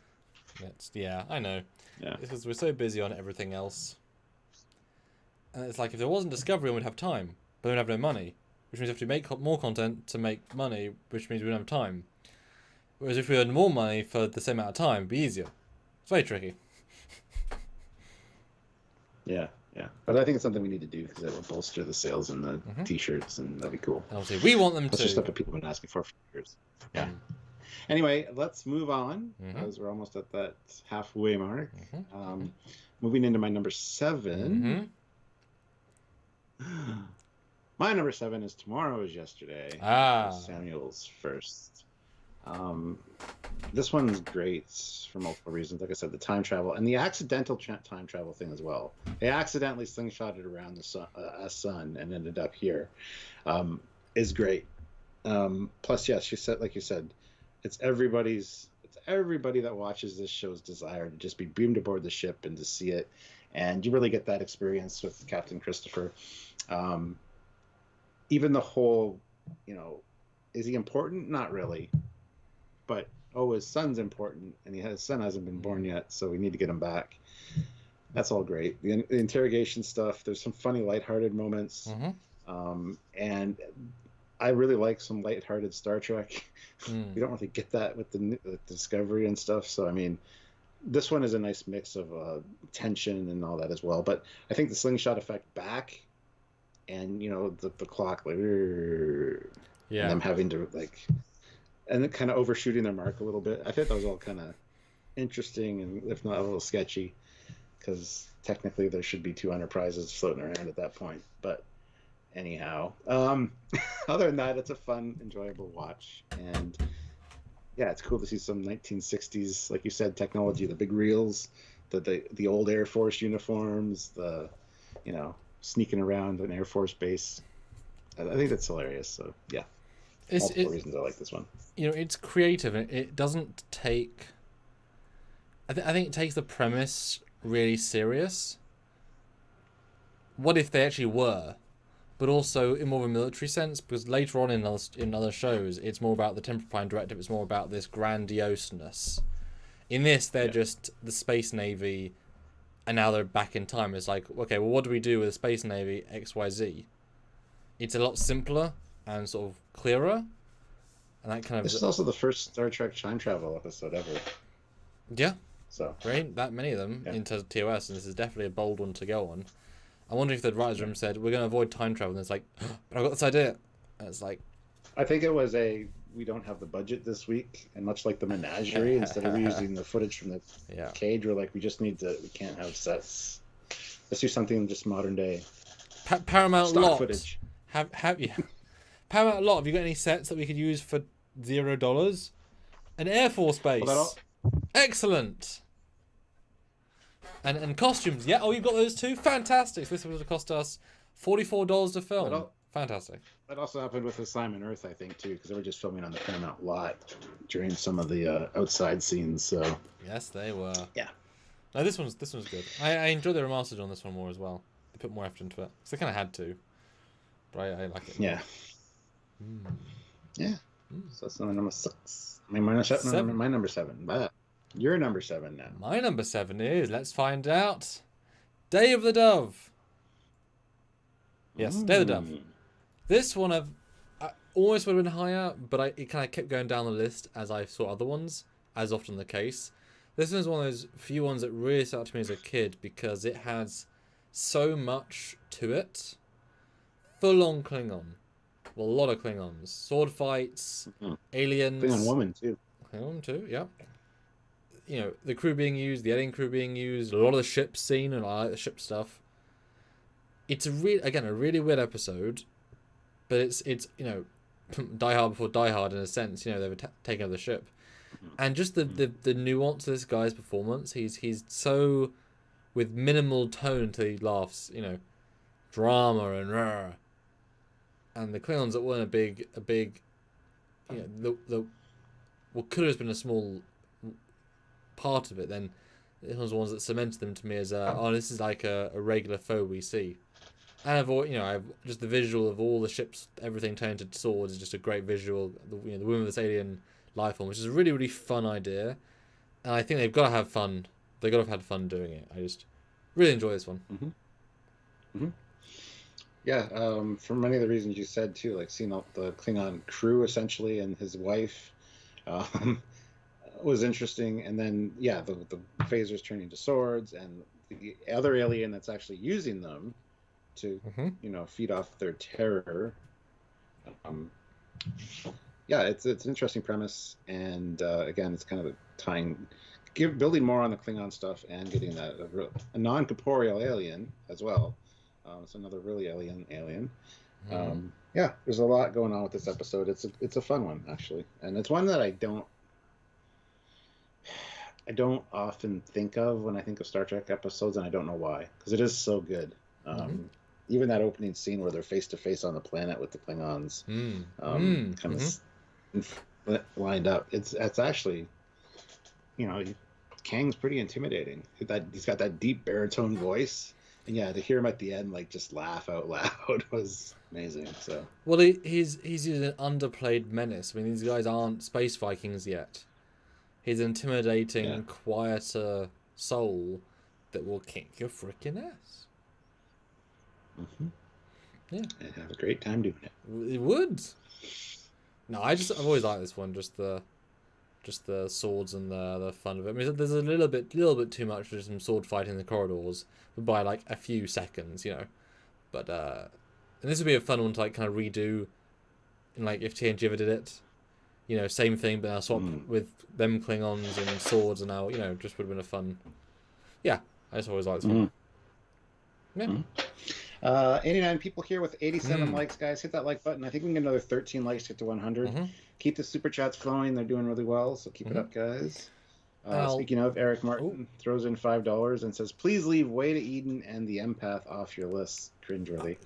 S2: I know.
S1: Yeah.
S2: Because we're so busy on everything else. And it's like, if there wasn't Discovery, we'd have time, but we'd have no money. Which means we have to make more content to make money, which means we don't have time. Whereas if we earn more money for the same amount of time, it'd be easier. It's very tricky.
S1: Yeah. But I think it's something we need to do because it will bolster the sales and the t-shirts, and that'd be cool.
S2: And obviously, we want them
S1: That's
S2: to.
S1: just stuff that people have been asking for years. Yeah. Anyway, let's move on, because we're almost at that halfway mark. Moving into my number 7. My number 7 is Tomorrow is Yesterday. Samuel's first. This one's great for multiple reasons. Like I said, the time travel and the accidental time travel thing as well. They accidentally slingshotted around the sun and ended up here. Is great. Plus, yes, like you said, it's everybody that watches this show's desire to just be beamed aboard the ship and to see it. And you really get that experience with Captain Christopher. Even the whole, is he important? Not really. But, his son's important, and his son hasn't been born yet, so we need to get him back. That's all great. The interrogation stuff, there's some funny, lighthearted moments. And I really like some lighthearted Star Trek. We don't really get that with the Discovery and stuff. So, I mean, this one is a nice mix of tension and all that as well. But I think the slingshot effect back, and the clock like, and them having to like, and then kind of overshooting their mark a little bit. I think that was all kind of interesting and if not a little sketchy, because technically there should be 200 prizes floating around at that point. But anyhow, other than that, it's a fun, enjoyable watch, and yeah, it's cool to see some 1960s, like you said, technology, the big reels, the old Air Force uniforms, the sneaking around an Air Force base. I think that's hilarious. So yeah, multiple reasons I like this one.
S2: It's creative. It doesn't take. I think it takes the premise really serious. What if they actually were? But also in more of a military sense, because later on in other shows, it's more about the Temple Prime Directive. It's more about this grandioseness. In this, they're just the Space Navy, and now they're back in time. It's like, okay, well, what do we do with the Space Navy XYZ? It's a lot simpler and sort of clearer, and that kind of.
S1: This is also the first Star Trek time travel episode ever.
S2: Yeah.
S1: So
S2: there ain't that many of them into TOS, and this is definitely a bold one to go on. I wonder if the writers' room said, we're going to avoid time travel, and it's like, but I've got this idea. And it's like...
S1: I think it was we don't have the budget this week, and much like the Menagerie, instead of using the footage from the cage, we're like, we can't have sets. Let's do something just modern day.
S2: Paramount
S1: stock
S2: Lot.
S1: Footage.
S2: Paramount Lot, have you got any sets that we could use for $0? An Air Force base. Well, excellent. And costumes, yeah. Oh, you've got those too. Fantastic. So this would have cost us $44 to film. Fantastic.
S1: That also happened with Assignment Earth, I think, too, because they were just filming on the Paramount lot during some of the outside scenes. So
S2: yes, they were.
S1: Yeah.
S2: No, this one's good. I enjoyed the remastered on this one more as well. They put more effort into it because they kind of had to. But I like it.
S1: Yeah. Yeah. So that's number 6. My number 7. But you're number 7 now.
S2: My number 7 is, let's find out, Day of the Dove. Yes, Day of the Dove. This one I almost would have been higher, but it kind of kept going down the list as I saw other ones, as often the case. This one's one of those few ones that really stuck to me as a kid because it has so much to it. Full on Klingon. Well, a lot of Klingons. Sword fights, aliens.
S1: Klingon woman, too.
S2: Klingon, too, yeah. The crew being used, the alien crew being used, a lot of the ship scene, and I like the ship stuff. It's a really weird episode, but it's Die Hard before Die Hard in a sense. They were taking over the ship, and just the nuance of this guy's performance. He's so with minimal tone until he laughs. Drama and the Klingons that weren't a big. What could have been a small part of it, then it was the ones that cemented them to me as this is like a regular foe we see. And I've just the visual of all the ships, everything turned to swords is just a great visual. The women with this alien life form, which is a really, really fun idea, and I think they've got to have fun. They've got to have had fun doing it. I just really enjoy this one.
S1: Yeah, for many of the reasons you said too, like seeing all the Klingon crew essentially and his wife. Was interesting, and then the phasers turning to swords, and the other alien that's actually using them to feed off their terror. It's an interesting premise, and again, it's kind of building more on the Klingon stuff and getting a non-corporeal alien as well. It's another really alien. There's a lot going on with this episode. It's a fun one actually, and it's one that I don't often think of when I think of Star Trek episodes, and I don't know why, because it is so good. Even that opening scene where they're face to face on the planet with the Klingons, lined up. It's actually, Kang's pretty intimidating. He's got that deep baritone voice, and to hear him at the end just laugh out loud was amazing. So
S2: he's an underplayed menace. I mean, these guys aren't space Vikings yet. He's an intimidating, quieter soul that will kick your freaking ass. Yeah.
S1: And have a great time doing it.
S2: It would. No, I've always liked this one. Just the just the swords and the fun of it. I mean, there's a little bit too much for some sword fighting in the corridors, but by like a few seconds, you know. But and this would be a fun one to like kind of redo, and like if TNG ever did it, you know, same thing, but now swap with them Klingons and swords, and now, you know, just would have been a fun. Yeah, I just always liked this one.
S1: Yeah. 89 people here with 87 likes, guys. Hit that like button. I think we can get another 13 likes to get to 100. Keep the super chats flowing. They're doing really well, so keep it up, guys. Speaking of, Eric Martin throws in $5 and says, please leave Way to Eden and the Empath off your list. Cringeworthy.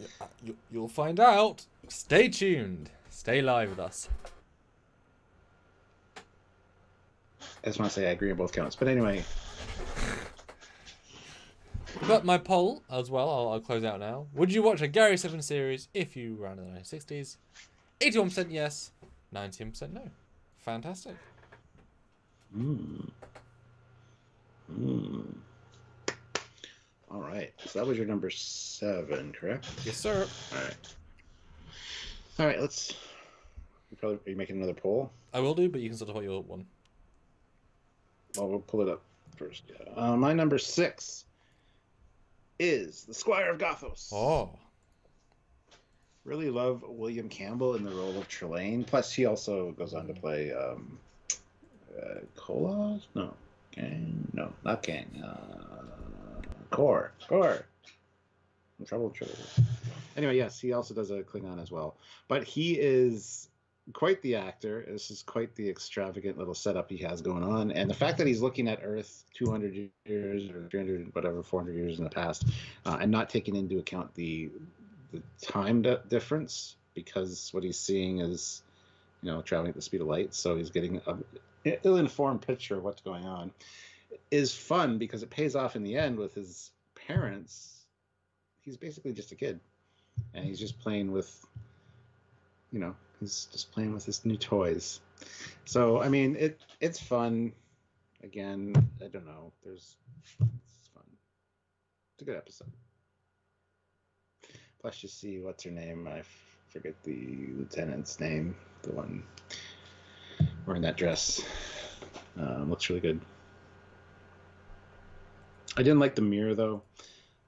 S2: You'll find out. Stay tuned. Stay live with us.
S1: I just want to say I agree on both counts. But anyway.
S2: But my poll as well, I'll close out now. Would you watch a Gary 7 series if you were around in the 1960s? 81% yes, 19% no. Fantastic.
S1: All right. So that was your number 7, correct?
S2: Yes, sir.
S1: All right. Let's. Are you making another poll?
S2: I will do, but you can sort of put your one.
S1: Well, we'll pull it up first. Yeah. My number 6 is the Squire of Gothos.
S2: Oh.
S1: Really love William Campbell in the role of Trelane. Plus, he also goes on to play Kolos? No. Kang? No, not Kang. Kor. I'm trouble. Anyway, yes, he also does a Klingon as well. But he is quite the actor. This is quite the extravagant little setup he has going on. And the fact that he's looking at Earth 200 years or 300, whatever, 400 years in the past, and not taking into account the time difference, because what he's seeing is, you know, traveling at the speed of light. So he's getting an ill-informed picture of what's going on. Is fun because it pays off in the end with his parents. He's basically just a kid, and he's just playing with, you know, he's just playing with his new toys. So I mean, it's fun. Again, I don't know. It's fun. It's a good episode. Plus, you see what's her name? I forget the lieutenant's name. The one wearing that dress. Looks really good. I didn't like the mirror though.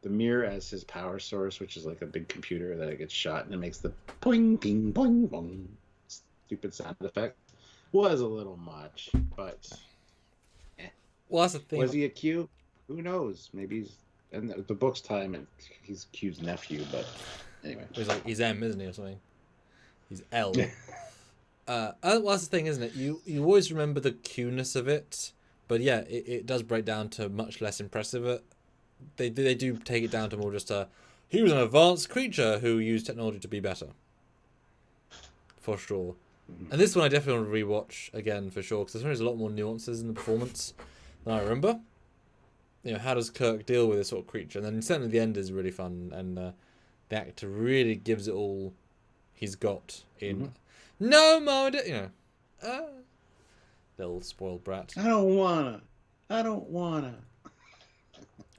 S1: The mirror as his power source, which is like a big computer that gets shot and it makes the boing, ping, boing, boing stupid sound effect, was a little much. But
S2: well, that's the thing.
S1: Was he a Q? Who knows? Maybe he's in the book's time and he's Q's nephew. But anyway,
S2: he's M, isn't he, or something? He's L. Well, that's the thing, isn't it? You always remember the Q-ness of it. But yeah, it does break down to much less impressive. They do take it down to more just he was an advanced creature who used technology to be better. For sure. And this one I definitely want to rewatch again for sure, because there's a lot more nuances in the performance than I remember. You know, how does Kirk deal with this sort of creature? And then certainly the end is really fun, and the actor really gives it all he's got in. No, Mom, you know. Little spoiled brat.
S1: I don't wanna.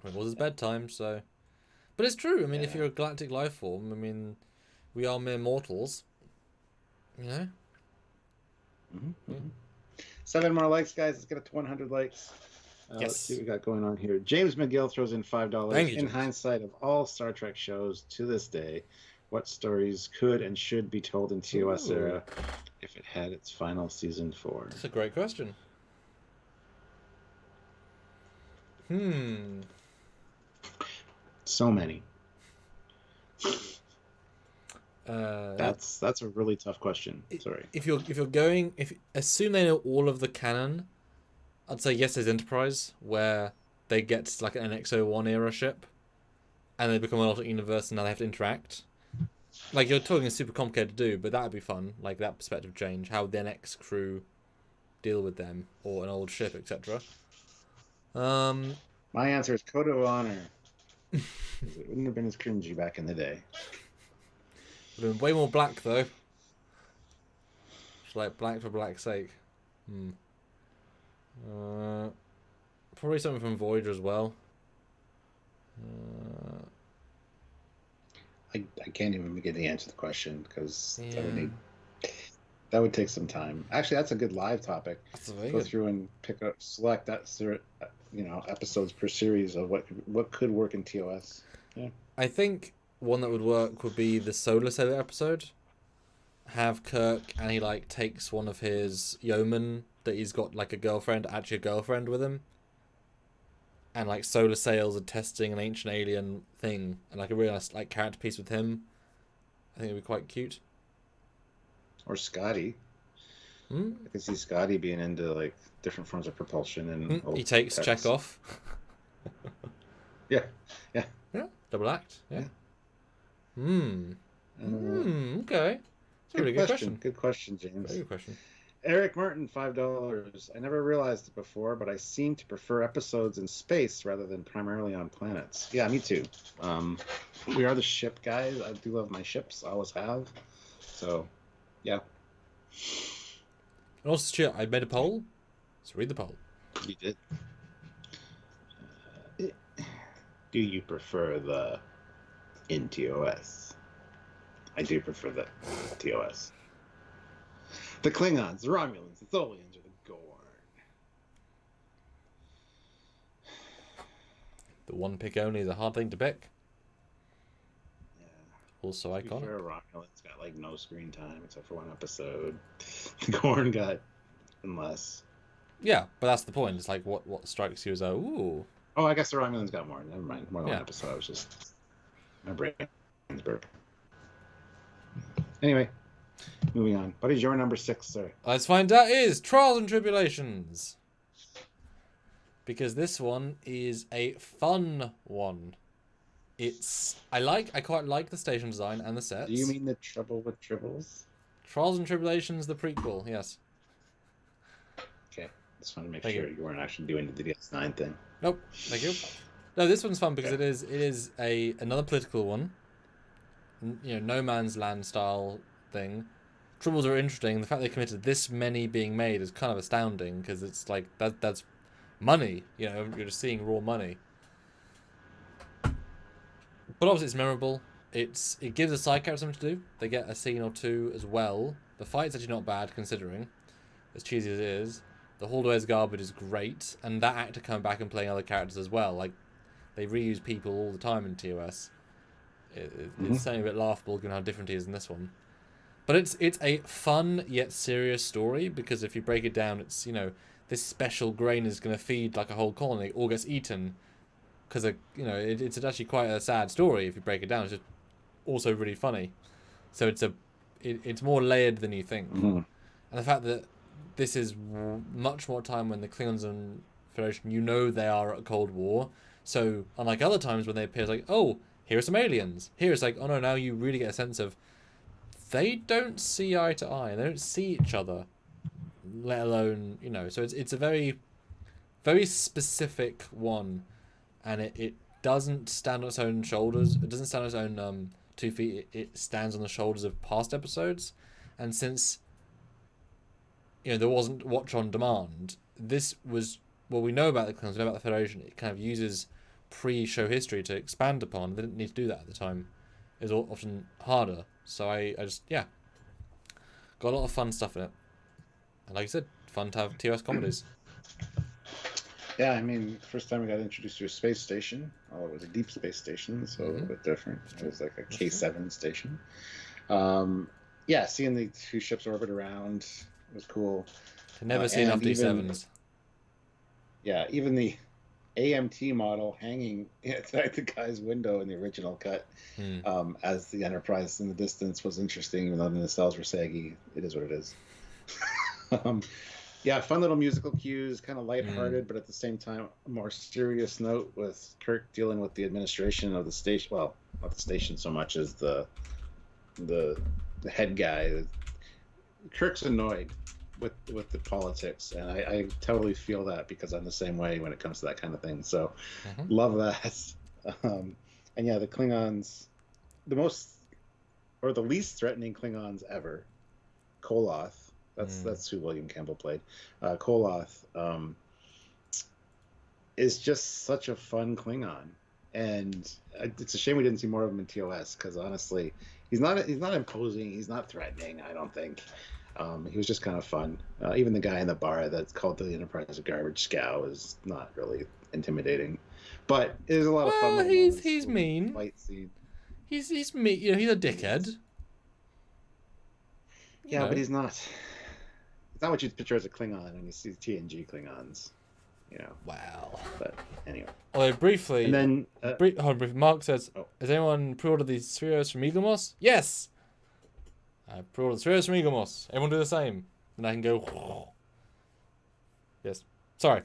S2: It was his bedtime, so. But it's true. I mean, if you're a galactic life form, I mean, we are mere mortals. You know?
S1: 7 more likes, guys. Let's get it to 100 likes. Let's see what we got going on here. James McGill throws in $5.
S2: Thank you,
S1: in hindsight of all Star Trek shows to this day, what stories could and should be told in TOS era if it had its final season 4?
S2: That's a great question.
S1: So many. That's a really tough question. Sorry.
S2: If assume they know all of the canon, I'd say yes, there's Enterprise, where they get like an NX-01 era ship, and they become an alternate universe, and now they have to interact. Like, you're talking super complicated to do, but that would be fun. Like, that perspective change. How would the NX crew deal with them, or an old ship, etc.
S1: My answer is Code of Honor. It wouldn't have been as cringy back in the day.
S2: Would have been way more black, though. Just like black for black's sake. Probably something from Voyager as well.
S1: I can't even begin to answer the question because I would need. That would take some time. Actually, that's a good live topic.
S2: That's very
S1: Go
S2: good.
S1: through and select that, episodes per series of what could work in TOS. Yeah.
S2: I think one that would work would be the Solar Sailor episode. Have Kirk and he like takes one of his yeomen that he's got like a girlfriend with him, and like Solar Sails are testing an ancient alien thing, and like a really nice like character piece with him. I think it'd be quite cute.
S1: Or Scotty. I can see Scotty being into like different forms of propulsion and
S2: he takes
S1: pets.
S2: Chekhov.
S1: Yeah.
S2: Double act. Yeah. Okay. That's a really good question.
S1: Good question, James.
S2: Very good question.
S1: Eric Martin, $5. I never realized it before, but I seem to prefer episodes in space rather than primarily on planets. Yeah, me too. We are the ship guys. I do love my ships. I always have. So, yeah.
S2: And also, Stuart, I made a poll. So read the poll.
S1: You did. Do you prefer the in TOS? I do prefer the TOS. The Klingons, the Romulans, the Tholians, or the Gorn.
S2: The one pick only is a hard thing to pick.
S1: Yeah.
S2: Also iconic.
S1: Romulans got like no screen time except for one episode. The Gorn got less.
S2: Yeah, but that's the point. It's like what strikes you as ooh.
S1: Oh, I guess the Romulans got more. Never mind. More than one episode. I was just my brain's burp. Anyway, moving on. What is your number 6, sir?
S2: Let's find out. Is Trials and Tribulations, because this one is a fun one. I quite like the station design and the sets.
S1: Do you mean the Trouble with Tribbles?
S2: Trials and Tribulations, the prequel. Yes.
S1: Okay, just want to make sure you weren't actually doing the DS9 thing.
S2: Nope. Thank you. No, this one's fun because it is another political one. No man's land style thing. Tribbles are interesting. The fact they committed this many being made is kind of astounding because it's like that's money. You're just seeing raw money. But obviously it's memorable. It gives the side characters something to do. They get a scene or two as well. The fight's actually not bad considering, as cheesy as it is. The Hallways Garbage is great, and that actor coming back and playing other characters as well. Like they reuse people all the time in TOS. It's certainly a bit laughable given how different he is in this one. But it's a fun yet serious story because if you break it down, it's this special grain is going to feed like a whole colony. It all gets eaten because it's actually quite a sad story if you break it down. It's just also really funny. So it's more layered than you think. And the fact that this is much more time when the Klingons and Federation, they are at a Cold War. So unlike other times when they appear, it's like, oh, here are some aliens. Here it's like, oh no, now you really get a sense of they don't see eye to eye. They don't see each other, let alone, So it's a very, very specific one, and it doesn't stand on its own shoulders. It doesn't stand on its own 2 feet. It stands on the shoulders of past episodes, and since there wasn't watch on demand, this was what we know about the Klingons, we know about the Federation. It kind of uses pre-show history to expand upon. They didn't need to do that at the time. It was often harder. So I just, got a lot of fun stuff in it. And like I said, fun to have TOS comedies.
S1: Yeah, I mean, first time we got introduced to a space station. Oh, it was a deep space station, so a little bit different. It was like a K7 station. Seeing the 2 ships orbit around was cool.
S2: I've never seen enough D7s.
S1: Even the AMT model hanging outside the guy's window in the original cut as the Enterprise in the distance was interesting, even though the nacelles were saggy. It is what it is. Fun little musical cues, kind of lighthearted, but at the same time, a more serious note with Kirk dealing with the administration of the station. Well, not the station so much as the head guy. Kirk's annoyed with the politics, and I totally feel that because I'm the same way when it comes to that kind of thing. So love that. The Klingons, the least threatening Klingons ever, Koloth. That's who William Campbell played. Koloth is just such a fun Klingon, and it's a shame we didn't see more of him in TOS because honestly, he's not imposing, he's not threatening. I don't think. He was just kind of fun. Even the guy in the bar that's called the Enterprise a garbage scow is not really intimidating, but there's a lot of fun
S2: Well,
S1: little moments.
S2: he's mean.
S1: Fight scene.
S2: He's mean. You know, he's a dickhead.
S1: Yeah, but he's not. It's not what you'd picture as a Klingon when you see TNG Klingons. You know.
S2: Wow.
S1: But anyway.
S2: Although briefly,
S1: and then
S2: briefly, Mark says, "Has anyone pre-ordered these spheres from Eaglemoss?" Yes. I pre-ordered the spheres from Eaglemoss. Everyone do the same, and I can go. Yes. Sorry.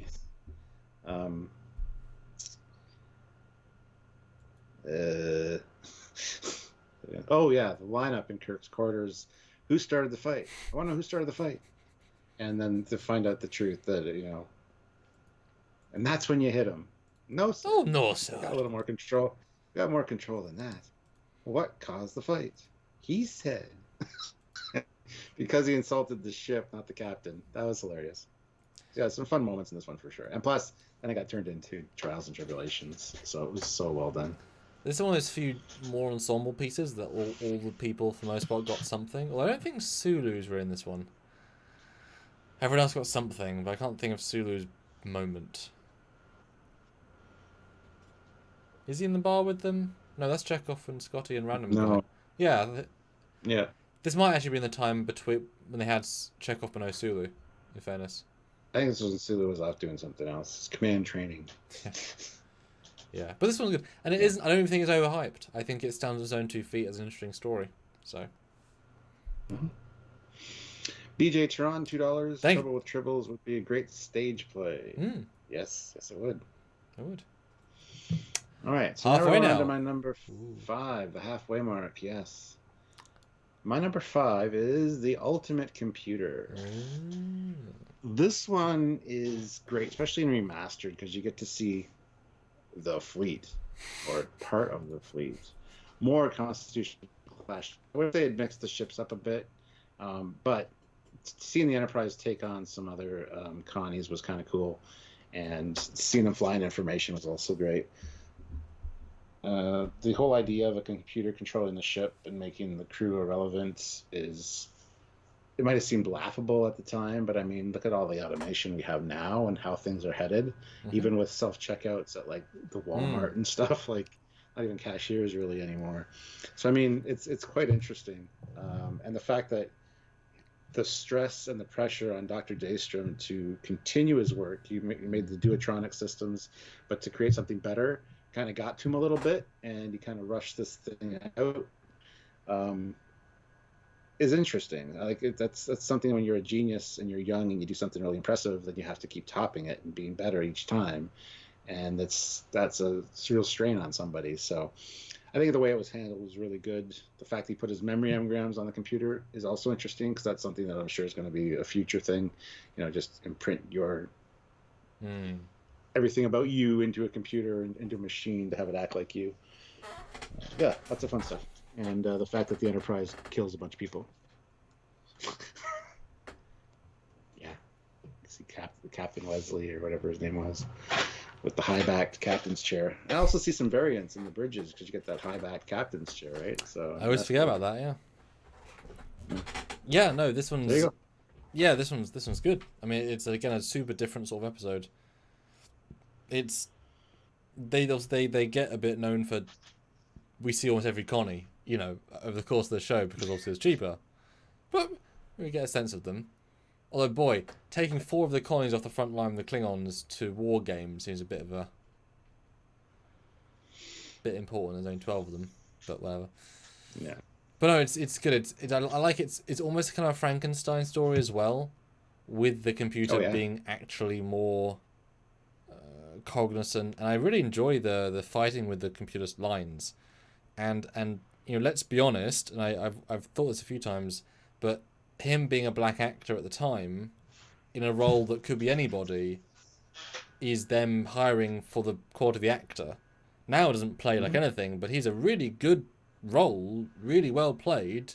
S1: Yes. Oh yeah, the lineup in Kirk's quarters. Who started the fight? I want to know who started the fight. And then to find out the truth that and that's when you hit him. No, sir.
S2: Oh no, sir.
S1: Got a little more control. Got more control than that. What caused the fight? He said because he insulted the ship, not the captain. That was hilarious. Yeah, some fun moments in this one for sure. And plus, then it got turned into Trials and Tribulations, so it was so well done.
S2: This is one of those few more ensemble pieces that all the people, for the most part, got something. Although I don't think Sulu's were in this one. Everyone else got something, but I can't think of Sulu's moment. Is he in the bar with them? No, that's Chekhov and Scotty and Random.
S1: No.
S2: Guy. Yeah.
S1: Yeah.
S2: This might actually be in the time between when they had Chekhov but no Sulu, in fairness.
S1: I think this was when Sulu was off doing something else. It's command training.
S2: Yeah, but this one's good, and it isn't. I don't even think it's overhyped. I think it stands on its own 2 feet as an interesting story. So,
S1: BJ Tron, $2.
S2: Thank
S1: Trouble with Tribbles would be a great stage play. Yes, it would.
S2: It would.
S1: All right, so
S2: halfway
S1: now we're on
S2: now.
S1: to my number 5, the halfway mark. Yes, my number 5 is the Ultimate Computer. This one is great, especially in Remastered, because you get to see the fleet, or part of the fleet. More Constitution Clash. I would say it mixed the ships up a bit, but seeing the Enterprise take on some other Connies was kind of cool, and seeing them fly in information was also great. The whole idea of a computer controlling the ship and making the crew irrelevant it might have seemed laughable at the time, but I mean, look at all the automation we have now and how things are headed, even with self-checkouts at like the Walmart and stuff, like not even cashiers really anymore. So I mean, it's quite interesting, and the fact that the stress and the pressure on Dr. Daystrom to continue his work, he made the Duotronic systems, but to create something better, kind of got to him a little bit, and he kind of rushed this thing out. Is interesting. Like that's something when you're a genius and you're young and you do something really impressive, then you have to keep topping it and being better each time, and that's a real strain on somebody. So I think the way it was handled was really good. The fact he put his memory engrams on the computer is also interesting, because that's something that I'm sure is going to be a future thing. Just imprint your everything about you into a computer and into a machine to have it act like you. Yeah, lots of fun stuff. And the fact that the Enterprise kills a bunch of people. Yeah. See Captain Wesley, or whatever his name was, with the high-backed captain's chair. I also see some variants in the bridges, because you get that high-backed captain's chair, right? So
S2: I always forget about that, yeah. Yeah, no, this one's...
S1: There you go.
S2: Yeah, this one's good. I mean, it's, again, a super different sort of episode. It's... They get a bit known for... We see almost every Connie, over the course of the show, because obviously it's cheaper. But we get a sense of them. Although, boy, taking 4 of the Connies off the front line with the Klingons to war games seems a bit important. There's only 12 of them, but whatever.
S1: Yeah.
S2: But no, it's good. I like it's almost kind of a Frankenstein story as well, with the computer being actually more cognizant. And I really enjoy the fighting with the computer lines. And let's be honest, and I've thought this a few times, but him being a black actor at the time, in a role that could be anybody, is them hiring for the quality of the actor. Now doesn't play like anything, but he's a really good role, really well played,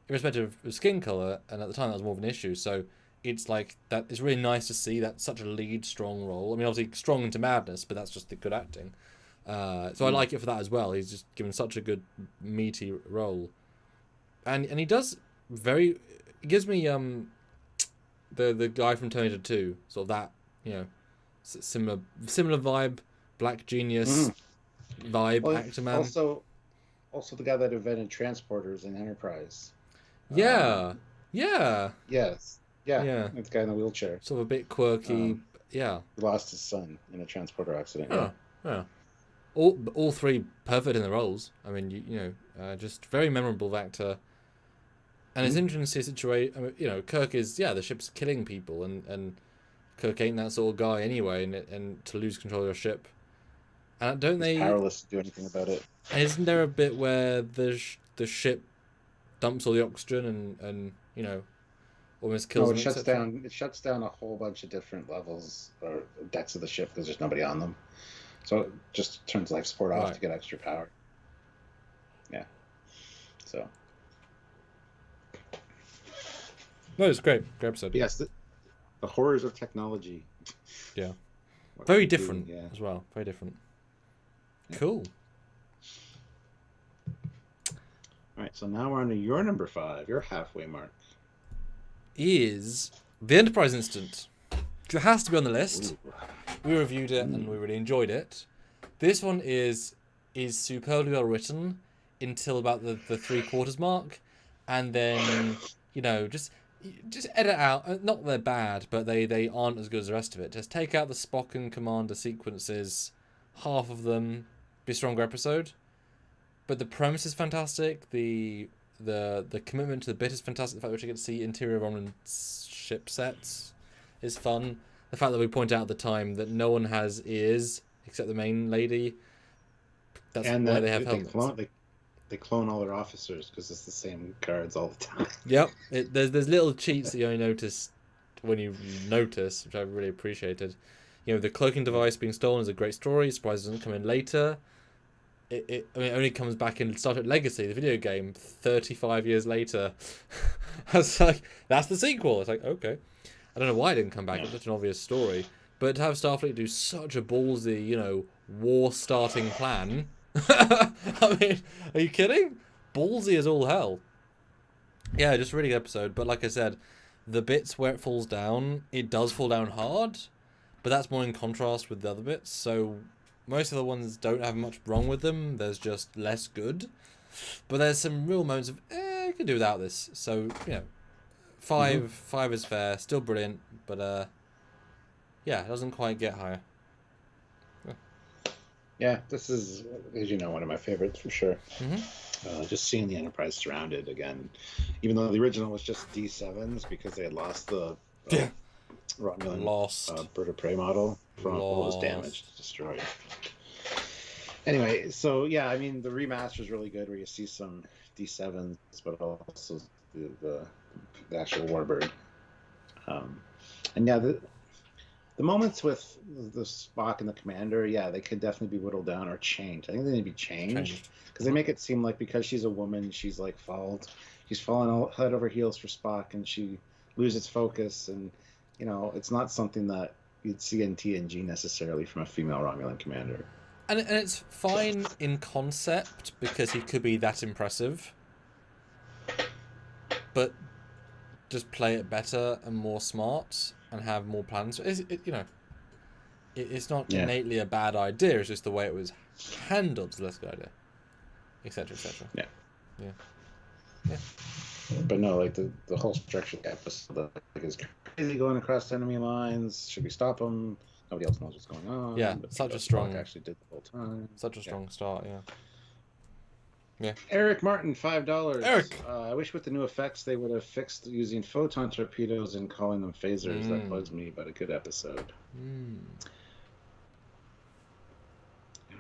S2: irrespective of skin color, and at the time that was more of an issue. So it's like that. It's really nice to see that such a lead, strong role. I mean, obviously strong into madness, but that's just the good acting. So I like it for that as well. He's just given such a good meaty role, and he does very. It gives me the guy from Terminator 2, sort of that, you know, similar vibe, Black Genius vibe,
S1: Well,
S2: actor man.
S1: also the guy that invented transporters in Enterprise.
S2: Yeah, yeah,
S1: Yes, yeah,
S2: yeah.
S1: that guy in the wheelchair.
S2: Sort of a bit quirky.
S1: Um,
S2: Yeah.
S1: he lost his son in a transporter accident. Yeah.
S2: Oh, yeah. All three perfect in the roles. I mean, just very memorable actor. And it's
S1: Mhm.
S2: interesting to see a situation. I mean, Kirk is the ship's killing people, and Kirk ain't that sort of guy anyway. And to lose control of your ship, and don't
S1: He's
S2: they?
S1: powerless to do anything about it.
S2: And isn't there a bit where the ship dumps all the oxygen and almost kills
S1: No,
S2: them, etc.
S1: It shuts down a whole bunch of different levels or decks of the ship because there's nobody on them. So it just turns life support off to get extra power. Yeah. So.
S2: No, it's great. Great episode.
S1: But yes, the horrors of technology.
S2: Yeah. Very different as well. Very different. Yeah. Cool.
S1: All right, so now we're on to your number 5, your halfway mark.
S2: Is the Enterprise Incident. It has to be on the list. Ooh. We reviewed it and we really enjoyed it. This one is superbly well written until about the 3/4 mark, and then just edit out. Not they're bad, but they aren't as good as the rest of it. Just take out the Spock and Commander sequences, half of them, be a stronger episode. But the premise is fantastic. The commitment to the bit is fantastic. The fact that we get to see interior Romulan ship sets is fun. The fact that we point out at the time that no one has ears except the main lady. That's why they have helmets.
S1: They clone all their officers because it's the same guards all the time.
S2: Yep. There's little cheats that you only notice when you notice, which I really appreciated. The cloaking device being stolen is a great story. Surprise doesn't come in later. It only comes back in Star Trek Legacy, the video game, 35 years later. I was like, that's the sequel. It's like, okay. I don't know why it didn't come back. It's such an obvious story. But to have Starfleet do such a ballsy, war-starting plan... I mean, are you kidding? Ballsy as all hell. Yeah, just a really good episode. But like I said, the bits where it falls down, it does fall down hard. But that's more in contrast with the other bits. So... most of the ones don't have much wrong with them. There's just less good. But there's some real moments of, you can do without this. So, 5 is fair. Still brilliant. But, it doesn't quite get higher.
S1: Yeah, this is, as you know, one of my favorites for sure.
S2: Mm-hmm.
S1: Just seeing the Enterprise surrounded again. Even though the original was just D7s because they had lost the Romulan bird of prey model. All was damaged, destroyed. Anyway, so yeah, I mean the remaster is really good, where you see some D7s, but also the actual Warbird. And yeah, the moments with the Spock and the Commander, they could definitely be whittled down or changed. I think they need to be changed because they make it seem like because she's a woman, she's fallen head over heels for Spock, and she loses focus, and it's not something that you'd see in TNG necessarily from a female Romulan commander.
S2: And it's fine in concept because he could be that impressive, but just play it better and more smart and have more plans. It's not innately a bad idea. It's just the way it was handled is a less good idea, etc., etc.
S1: Yeah. But no, like the whole structure of the episode, is crazy going across enemy lines. Should we stop them? Nobody else knows what's going on.
S2: Yeah, such a strong.
S1: Actually, did the whole time.
S2: Such a strong start. Yeah.
S1: Eric Martin, $5.
S2: Eric,
S1: I wish with the new effects they would have fixed using photon torpedoes and calling them phasers. That bugs me, but a good episode. Yeah.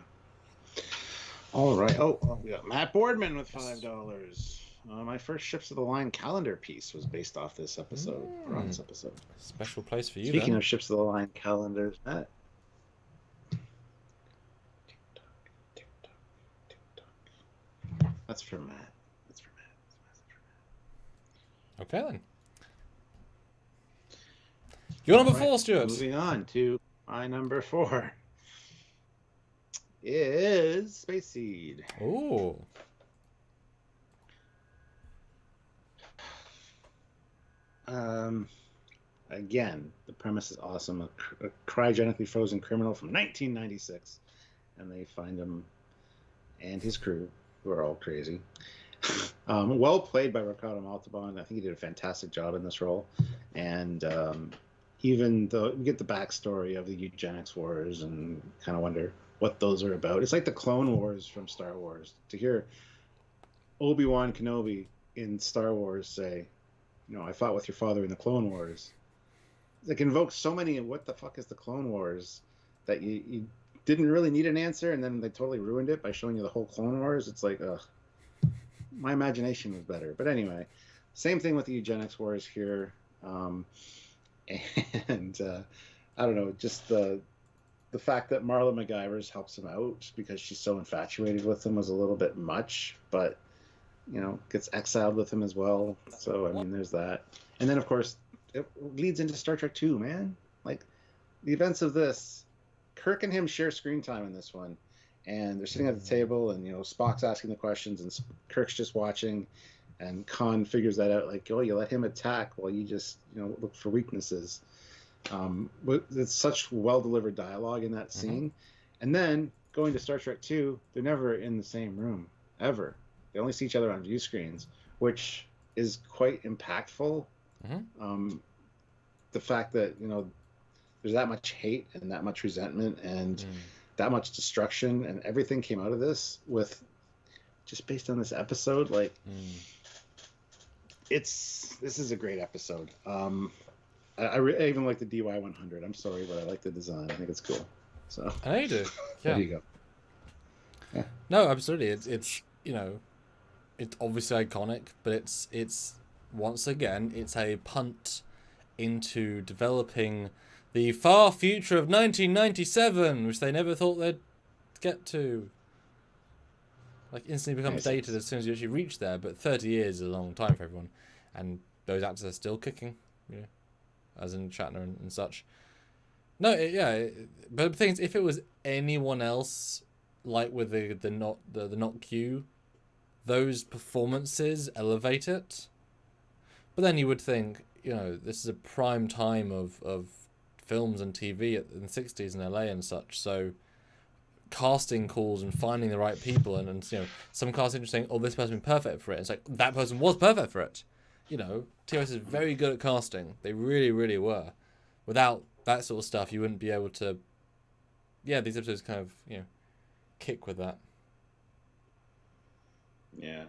S1: All right. Oh, we got Matt Boardman with $5. My first Ships of the Line calendar piece was based off this episode, or on this episode.
S2: Special place for you.
S1: Speaking of Ships of the Line calendars, Matt. That's for Matt.
S2: Okay then. Your number 4, Stuart.
S1: Moving on to my number 4 is Space Seed.
S2: Ooh.
S1: Um, Again, the premise is awesome. A cryogenically frozen criminal from 1996, and they find him and his crew, who are all crazy. Well played by Ricardo Montalban. I think he did a fantastic job in this role. And even though we get the backstory of the eugenics wars and kind of wonder what those are about. It's like the Clone Wars from Star Wars. To hear Obi-Wan Kenobi in Star Wars say, I fought with your father in the Clone Wars. Like, invokes so many what the fuck is the Clone Wars that you didn't really need an answer, and then they totally ruined it by showing you the whole Clone Wars. It's like, ugh. My imagination was better. But anyway, same thing with the eugenics wars here. And I don't know, just the fact that Marla McGivers helps him out because she's so infatuated with him was a little bit much, but gets exiled with him as well. So I mean, there's that. And then of course it leads into Star Trek 2, man. Like, the events of this, Kirk and him share screen time in this one, and they're sitting at the table, and Spock's asking the questions and Kirk's just watching, and Khan figures that out, like, you let him attack while you just look for weaknesses. It's such well-delivered dialogue in that scene. And then going to Star Trek 2, they're never in the same room, ever. They only see each other on view screens, which is quite impactful. The fact that there's that much hate and that much resentment and that much destruction, and everything came out of this with just based on this episode. Like, this is a great episode. I even like the DY100. I'm sorry, but I like the design. I think it's cool. So
S2: I know you do. Yeah.
S1: There you go. Yeah.
S2: No, absolutely. It's it's obviously iconic, but it's once again it's a punt into developing the far future of 1997, which they never thought they'd get to. Like, instantly becomes dated as soon as you actually reach there, but 30 years is a long time for everyone, and those actors are still kicking, as in Shatner and such. No, but the thing is, if it was anyone else, like with the not Q, those performances elevate it. But then you would think, this is a prime time of films and TV in the 60s in LA and such, so casting calls and finding the right people, and some casting just saying, oh, this person would be perfect for it. It's like, that person was perfect for it. TOS is very good at casting. They really, really were. Without that sort of stuff, you wouldn't be able to. Yeah, these episodes kind of kick with that.
S1: Yeah.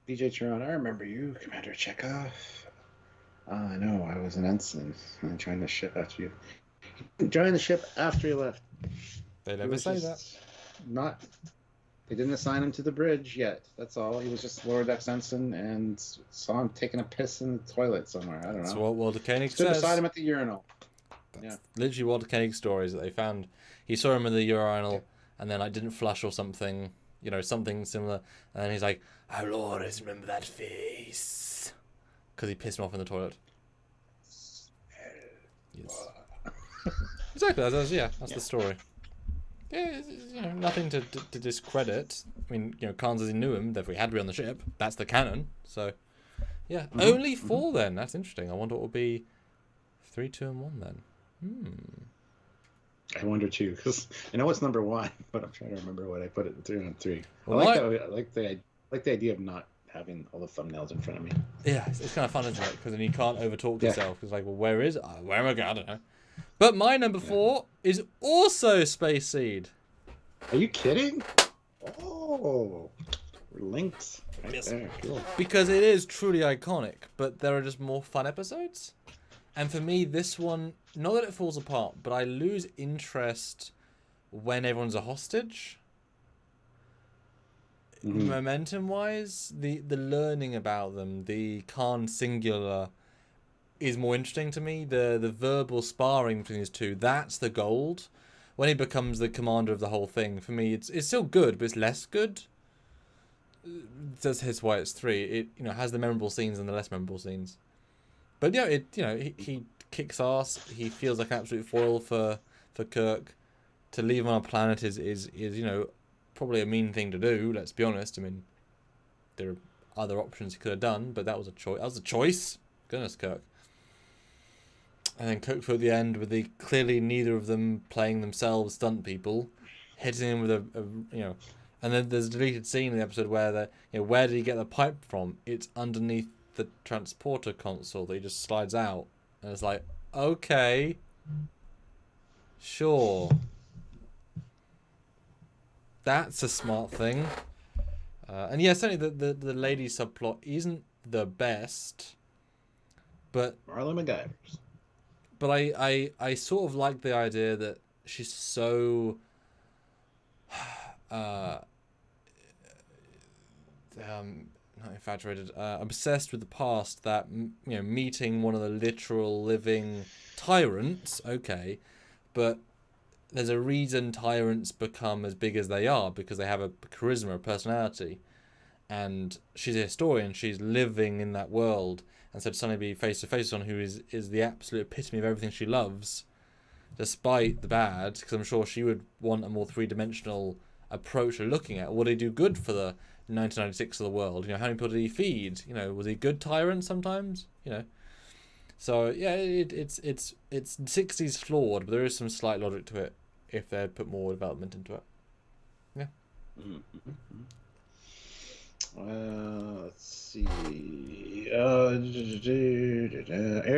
S1: DJ Chiron, I remember you, Commander Chekhov. I know, I was an ensign. I joined the ship after you. Joined the ship after you left.
S2: They never say that.
S1: They didn't assign him to the bridge yet. That's all. He was just lower decks ensign and saw him taking a piss in the toilet somewhere. I don't know.
S2: That's what Walter Koenig
S1: Stood
S2: says.
S1: beside him at the urinal.
S2: That's literally Walter Koenig's stories that they found. He saw him in the urinal and then didn't flush or something, something similar. And then he's like, I'll always remember that face. Because he pissed him off in the toilet. Yes. Exactly. That's the story. Yeah, nothing to discredit. I mean, Khan says he knew him, therefore he had to be on the ship. That's the canon. So, yeah. Only 4 then. That's interesting. I wonder what will be 3, 2, and 1 then.
S1: I wonder too, because I know it's number 1, but I'm trying to remember what I put it in 3 and 3.
S2: Well,
S1: I like the idea of not having all the thumbnails in front of me.
S2: Yeah, it's kind of fun, isn't it? Because then you can't overtalk yourself. It's like, well, where is it? Where am I going? I don't know. But my number 4 is also Space Seed.
S1: Are you kidding? Oh, we're linked right there. Cool.
S2: Because it is truly iconic, but there are just more fun episodes. And for me, this one, not that it falls apart, but I lose interest when everyone's a hostage. Momentum-wise, the learning about them, the Khan singular, is more interesting to me. The verbal sparring between these two, that's the gold. When he becomes the commander of the whole thing, for me, it's still good, but it's less good. That's why it's 3. It has the memorable scenes and the less memorable scenes. But he kicks ass. He feels like an absolute foil for Kirk. To leave him on a planet is probably a mean thing to do. Let's be honest. I mean, there are other options he could have done, but that was a choice. That was a choice. Goodness, Kirk. And then Kirk at the end with the clearly neither of them playing themselves stunt people, hitting him with a and then there's a deleted scene in the episode where where did he get the pipe from? It's underneath the transporter console that he just slides out, and it's like, okay, sure, that's a smart thing. And yeah, certainly the lady subplot isn't the best, but
S1: Marla MacGyver's.
S2: But I sort of like the idea that she's so not infatuated, obsessed with the past that meeting one of the literal living tyrants, okay, but there's a reason tyrants become as big as they are, because they have a charisma, a personality, and she's a historian, she's living in that world, and so to suddenly be face to face with someone who is the absolute epitome of everything she loves, despite the bad, because I'm sure she would want a more three-dimensional approach to looking at what did he do good for the 1996 of the world. How many people did he feed? Was he a good tyrant sometimes? So yeah, it's 60s flawed, but there is some slight logic to it if they'd put more development into it. Yeah.
S1: Mm-hmm. Let's see. Area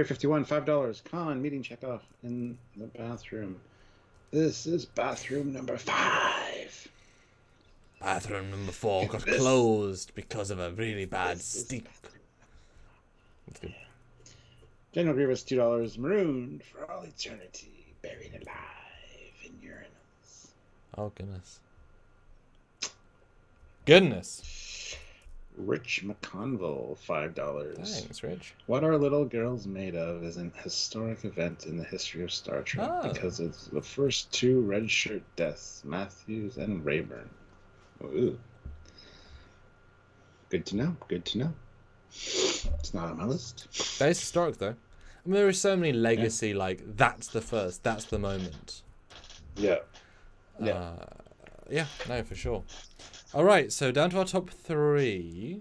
S1: 51, $5. Con meeting checkoff in the bathroom. This is bathroom number 5.
S2: Bathroom number 4 got closed because of a really bad stink. That's good.
S1: General Grievous, $2. Marooned for all eternity, buried alive in urinals.
S2: Oh, goodness.
S1: Rich McConville, $5.
S2: Thanks, Rich.
S1: What Are Little Girls Made Of is an historic event in the history of Star Trek because it's the first 2 red shirt deaths, Matthews and Rayburn. Ooh. Good to know. It's not on my list.
S2: That is historic, though. I mean, there are so many legacy, that's the first, that's the moment.
S1: Yeah.
S2: Yeah, no, for sure. All right, so down to our top 3.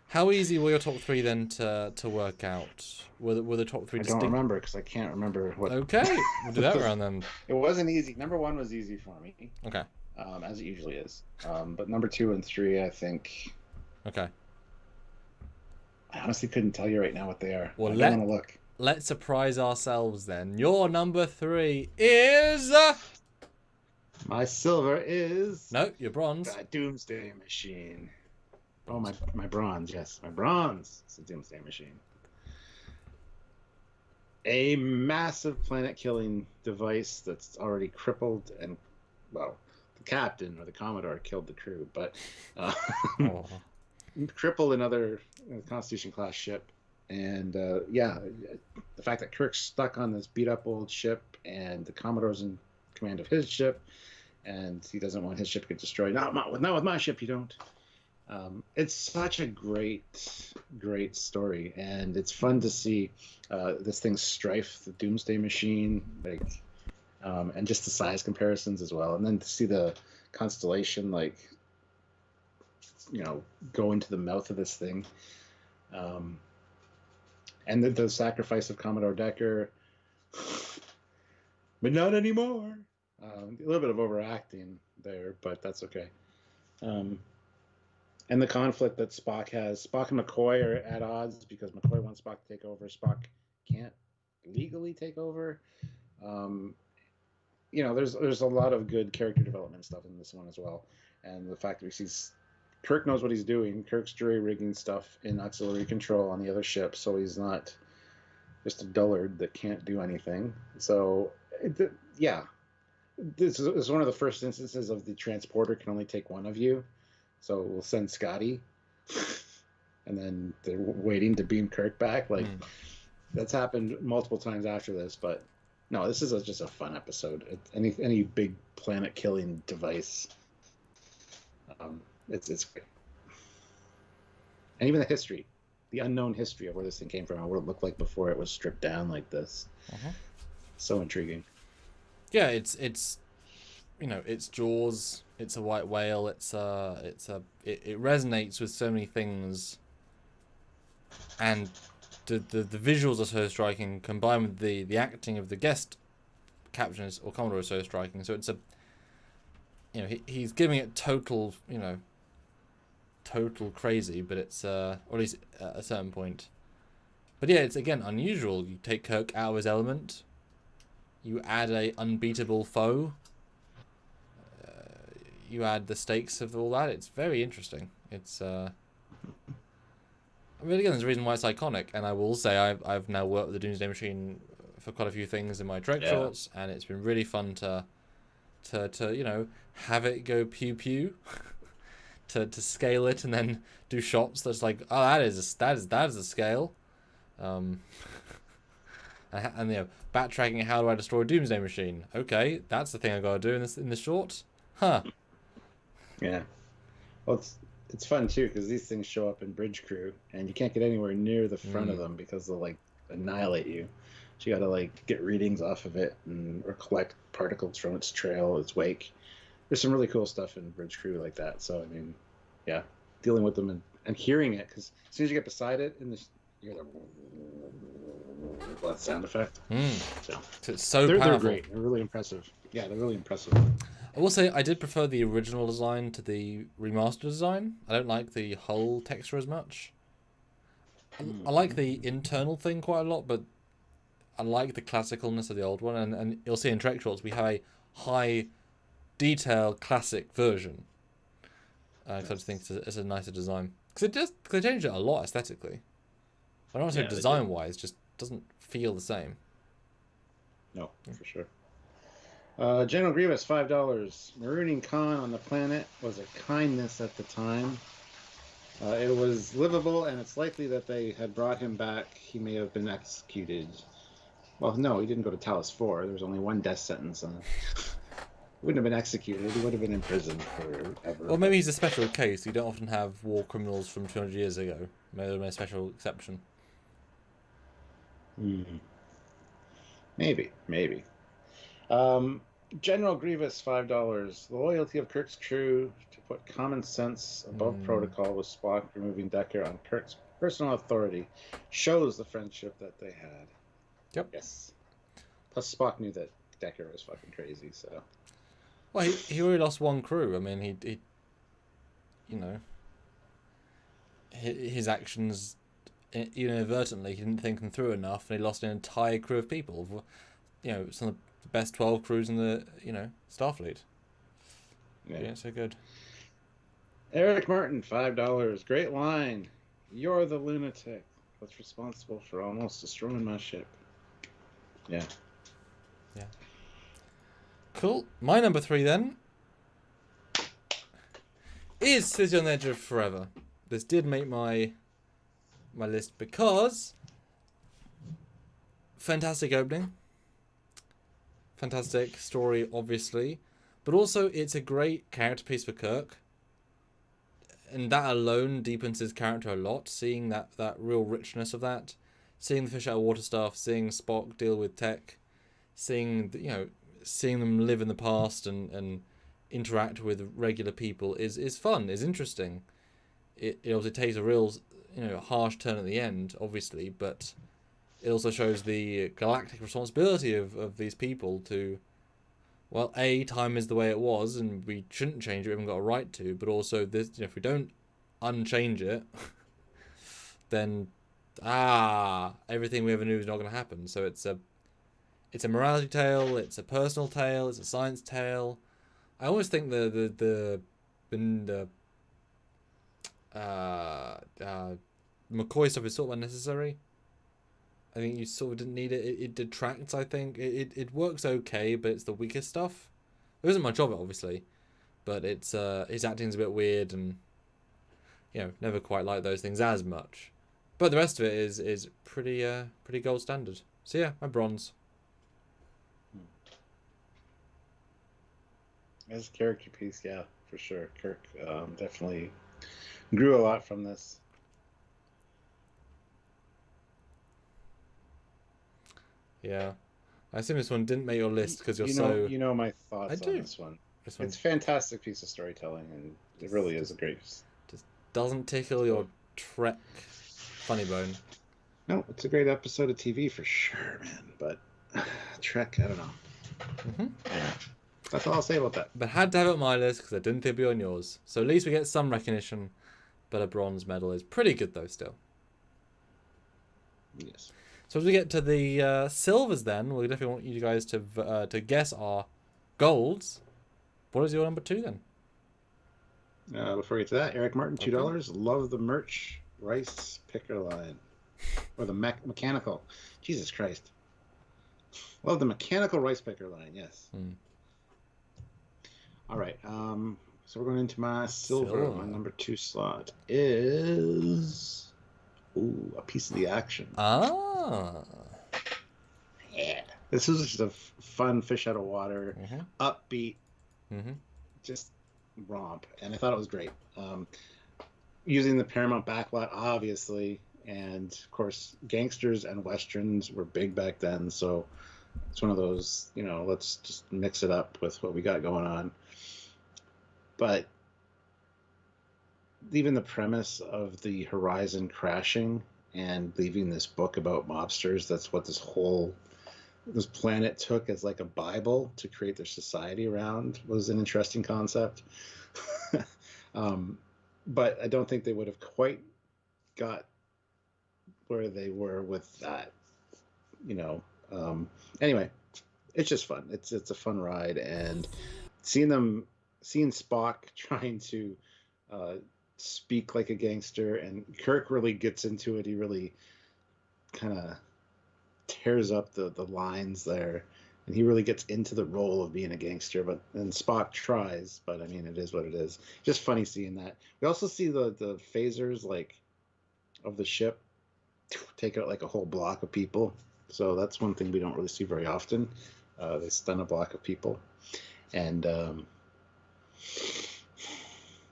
S2: How easy were your top 3 then to work out? Were the top 3 distinct?
S1: I don't remember because I can't remember what.
S2: Okay, we'll do that round then.
S1: It wasn't easy. Number 1 was easy for me.
S2: Okay.
S1: As it usually is. But number 2 and 3, I think.
S2: Okay.
S1: I honestly couldn't tell you right now what they are.
S2: Well,
S1: I don't want to look.
S2: Let's surprise ourselves then. Your number 3 is.
S1: My silver is...
S2: No, your bronze.
S1: The Doomsday Machine. Oh, my bronze, yes. My bronze. It's a Doomsday Machine. A massive planet-killing device that's already crippled and, well, the captain or the Commodore killed the crew, but crippled another Constitution-class ship. And, the fact that Kirk's stuck on this beat-up old ship and the Commodore's in command of his ship, and he doesn't want his ship to get destroyed. Not with my ship, you don't. It's such a great story, and it's fun to see this thing strife the Doomsday Machine, and just the size comparisons as well, and then to see the Constellation go into the mouth of this thing, and the sacrifice of Commodore Decker, but not anymore. A little bit of overacting there, but that's okay. And the conflict that Spock has. Spock and McCoy are at odds because McCoy wants Spock to take over. Spock can't legally take over. There's a lot of good character development stuff in this one as well. And the fact that we see Kirk knows what he's doing. Kirk's jury-rigging stuff in auxiliary control on the other ship, so he's not just a dullard that can't do anything. So, this is one of the first instances of the transporter can only take one of you. So we'll send Scotty, and then they're waiting to beam Kirk back. That's happened multiple times after this, but no, this is just a fun episode. Any big planet-killing device, it's great. And even the unknown history of where this thing came from, and what it looked like before it was stripped down like this. So intriguing.
S2: Yeah, it's you know, it's Jaws, it's a white whale, it resonates with so many things, and the visuals are so striking, combined with the acting of the guest captains or Commodore is so striking. So it's a, you know, he's giving it total, you know, total crazy, but it's or at least at a certain point. But yeah, it's again unusual. You take Kirk out of his element, you add a unbeatable foe, you add the stakes of all that. It's very interesting. It's I mean, again, there's a reason why it's iconic, and I will say I've now worked with the Doomsday Machine for quite a few things in my Trek shorts, and it's been really fun to you know, have it go pew pew, to scale it and then do shots that's like, oh, that is a scale, and you know, backtracking, how do I destroy a Doomsday Machine? Okay, that's the thing I gotta do in this short, huh?
S1: Yeah, well, it's fun too because these things show up in Bridge Crew, and you can't get anywhere near the front of them because they'll like annihilate you. So you got to like get readings off of it or collect particles from its trail, its wake. There's some really cool stuff in Bridge Crew like that. So I mean, yeah, dealing with them and hearing it, because as soon as you get beside it, you hear that sound effect.
S2: So it's so powerful.
S1: They're great. They're really impressive. Yeah, they're really impressive.
S2: I will say I did prefer the original design to the remastered design. I don't like the hull texture as much. I like the internal thing quite a lot, but I like the classicalness of the old one. And you'll see in Trek Shorts we have a high detail classic version. I just think it's a nicer design. Because they changed it a lot aesthetically. I don't want to say design-wise, just doesn't feel the same.
S1: No, for sure. General Grievous, $5. Marooning Khan on the planet was a kindness at the time. It was livable, and it's likely that they had brought him back. He may have been executed. Well, no, he didn't go to Talos 4. There was only one death sentence on him. He wouldn't have been executed. He would have been in prison forever.
S2: Well, maybe he's a special case. You don't often have war criminals from 200 years ago. Maybe they're a special exception.
S1: Maybe. General Grievous, $5. The loyalty of Kirk's crew to put common sense above protocol with Spock removing Decker on Kirk's personal authority shows the friendship that they had.
S2: Yep.
S1: Yes. Plus, Spock knew that Decker was fucking crazy, so.
S2: Well, he already lost one crew. I mean, he you know, his actions, inadvertently, he didn't think them through enough, and he lost an entire crew of people. You know, some of the best 12 crews in the, you know, Starfleet. Yeah, so good.
S1: Eric Martin, $5. Great line. You're the lunatic that's responsible for almost destroying my ship. Yeah.
S2: Cool. My number 3 then is City on the Edge of Forever. This did make my list because fantastic opening, fantastic story, obviously, but also it's a great character piece for Kirk, and that alone deepens his character a lot. Seeing that real richness of that, seeing the fish out of water stuff, seeing Spock deal with tech, seeing them live in the past and interact with regular people is fun, is interesting. It obviously takes a real, harsh turn at the end, obviously, but it also shows the galactic responsibility of these people to, well, A, time is the way it was and we shouldn't change it, we haven't got a right to, but also this, if we don't unchange it, then everything we ever knew is not going to happen. So it's a morality tale, it's a personal tale, it's a science tale. I always think the McCoy stuff is sort of unnecessary. I think you sort of didn't need it. It detracts, I think. It works okay, but it's the weaker stuff. There isn't much of it, obviously, but it's his acting's a bit weird and, never quite like those things as much. But the rest of it is pretty gold standard. So yeah, my bronze.
S1: As a character piece, yeah, for sure. Kirk definitely grew a lot from this.
S2: Yeah, I assume this one didn't make your list because you're
S1: my thoughts on this one.
S2: This one
S1: It's a fantastic piece of storytelling, and it really is a great.
S2: just doesn't tickle your Trek funny bone.
S1: No, it's a great episode of TV for sure, man. But Trek, I don't know. Yeah, that's all I'll say about that.
S2: But had to have it on my list because I didn't think it'd be on yours. So at least we get some recognition. But a bronze medal is pretty good though still.
S1: Yes.
S2: So as we get to the silvers, then we definitely want you guys to guess our golds. What is your number 2 then?
S1: Before we get to that, Eric Martin, $2. Okay. Love the merch rice picker line, or the mechanical. Jesus Christ. Love the mechanical rice picker line. Yes. All right. So we're going into my silver. My number 2 slot is a piece of the action. Yeah. This was just a fun fish out of water, upbeat, just romp, and I thought it was great. Using the Paramount backlot, obviously, and of course, gangsters and westerns were big back then, so it's one of those, let's just mix it up with what we got going on. But even the premise of the Horizon crashing and leaving this book about mobsters, that's what this planet took as like a Bible to create their society around, was an interesting concept. But I don't think they would have quite got where they were with that, Anyway, it's just fun. It's a fun ride, and seeing Spock trying to speak like a gangster, and Kirk really gets into it. He really kind of tears up the lines there, and he really gets into the role of being a gangster. And Spock tries, but I mean, it is what it is. Just funny seeing that. We also see the phasers of the ship take out like a whole block of people. So that's one thing we don't really see very often. They stun a block of people, and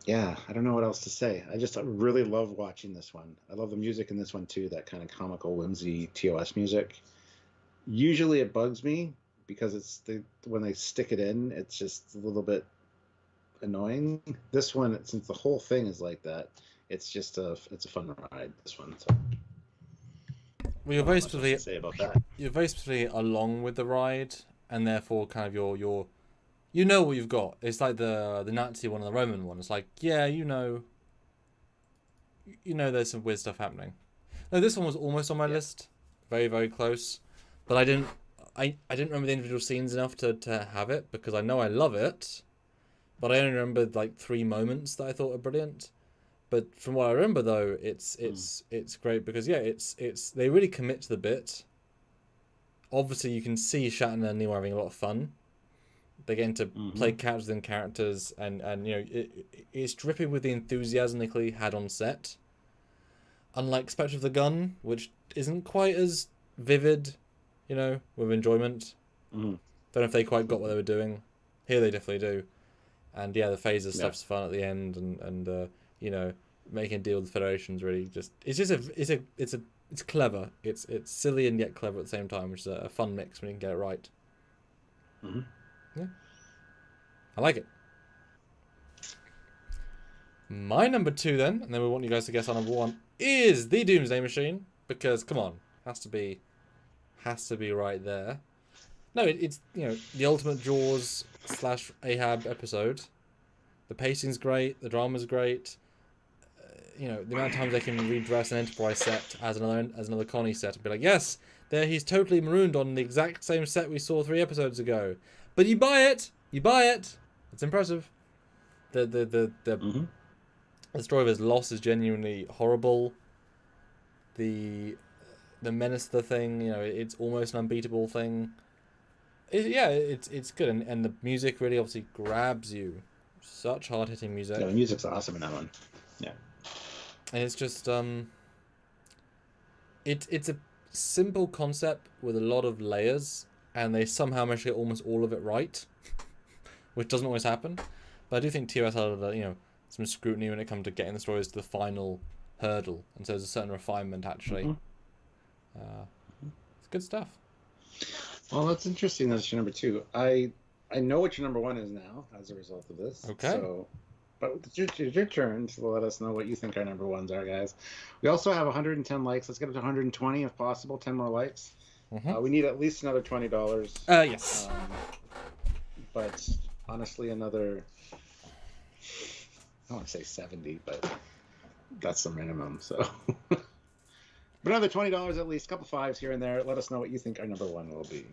S1: yeah, I don't know what else to say. I really love watching this one. I love the music in this one too, that kind of comical, whimsy TOS music. Usually it bugs me because when they stick it in, it's just a little bit annoying. This one, since the whole thing is like that, it's a fun ride, this one. So.
S2: Well, you're very specifically along with the ride, and therefore kind of you know what you've got. It's like the Nazi one and the Roman one. It's like, yeah, there's some weird stuff happening. No, this one was almost on my list, very very close, but I didn't remember the individual scenes enough to have it, because I know I love it, but I only remembered like 3 moments that I thought were brilliant. But from what I remember though, it's great because it's they really commit to the bit. Obviously, you can see Shatner and Nimoy having a lot of fun. They're getting to play characters within characters, and it's dripping with the enthusiasm they clearly had on set. Unlike Spectre of the Gun, which isn't quite as vivid, with enjoyment. Don't know if they quite got what they were doing. Here they definitely do. And yeah, the phaser stuff's fun at the end, and making a deal with the Federation's really it's clever. It's silly and yet clever at the same time, which is a fun mix when you can get it right. Yeah, I like it. My number 2 then, and then we want you guys to guess our number 1, is the Doomsday Machine, because come on, has to be right there. No, it's the ultimate Jaws / Ahab episode. The pacing's great, the drama's great. The amount of times they can redress an Enterprise set as another Connie set and be like, yes, he's totally marooned on the exact same set we saw 3 episodes ago. But you buy it. It's impressive. The story of his loss is genuinely horrible. The menace of the thing, it's almost an unbeatable thing. It's good, and the music really obviously grabs you. Such hard-hitting music.
S1: Yeah, the music's awesome in that one. Yeah.
S2: And it's just it's a simple concept with a lot of layers, and they somehow manage to get almost all of it right, which doesn't always happen. But I do think TOS had some scrutiny when it comes to getting the stories to the final hurdle, and so there's a certain refinement actually. It's good stuff.
S1: Well, that's interesting. That's your number 2. I I know what your number one is now as a result of this.
S2: Okay.
S1: So, but it's your turn to let us know what you think our number ones are, guys. We also have 110 likes. Let's get up to 120 if possible. 10 more likes. We need at least another $20.
S2: Yes.
S1: But honestly, another, I want to say 70, but that's the minimum. So, but another $20 at least, a couple fives here and there. Let us know what you think our number one will be.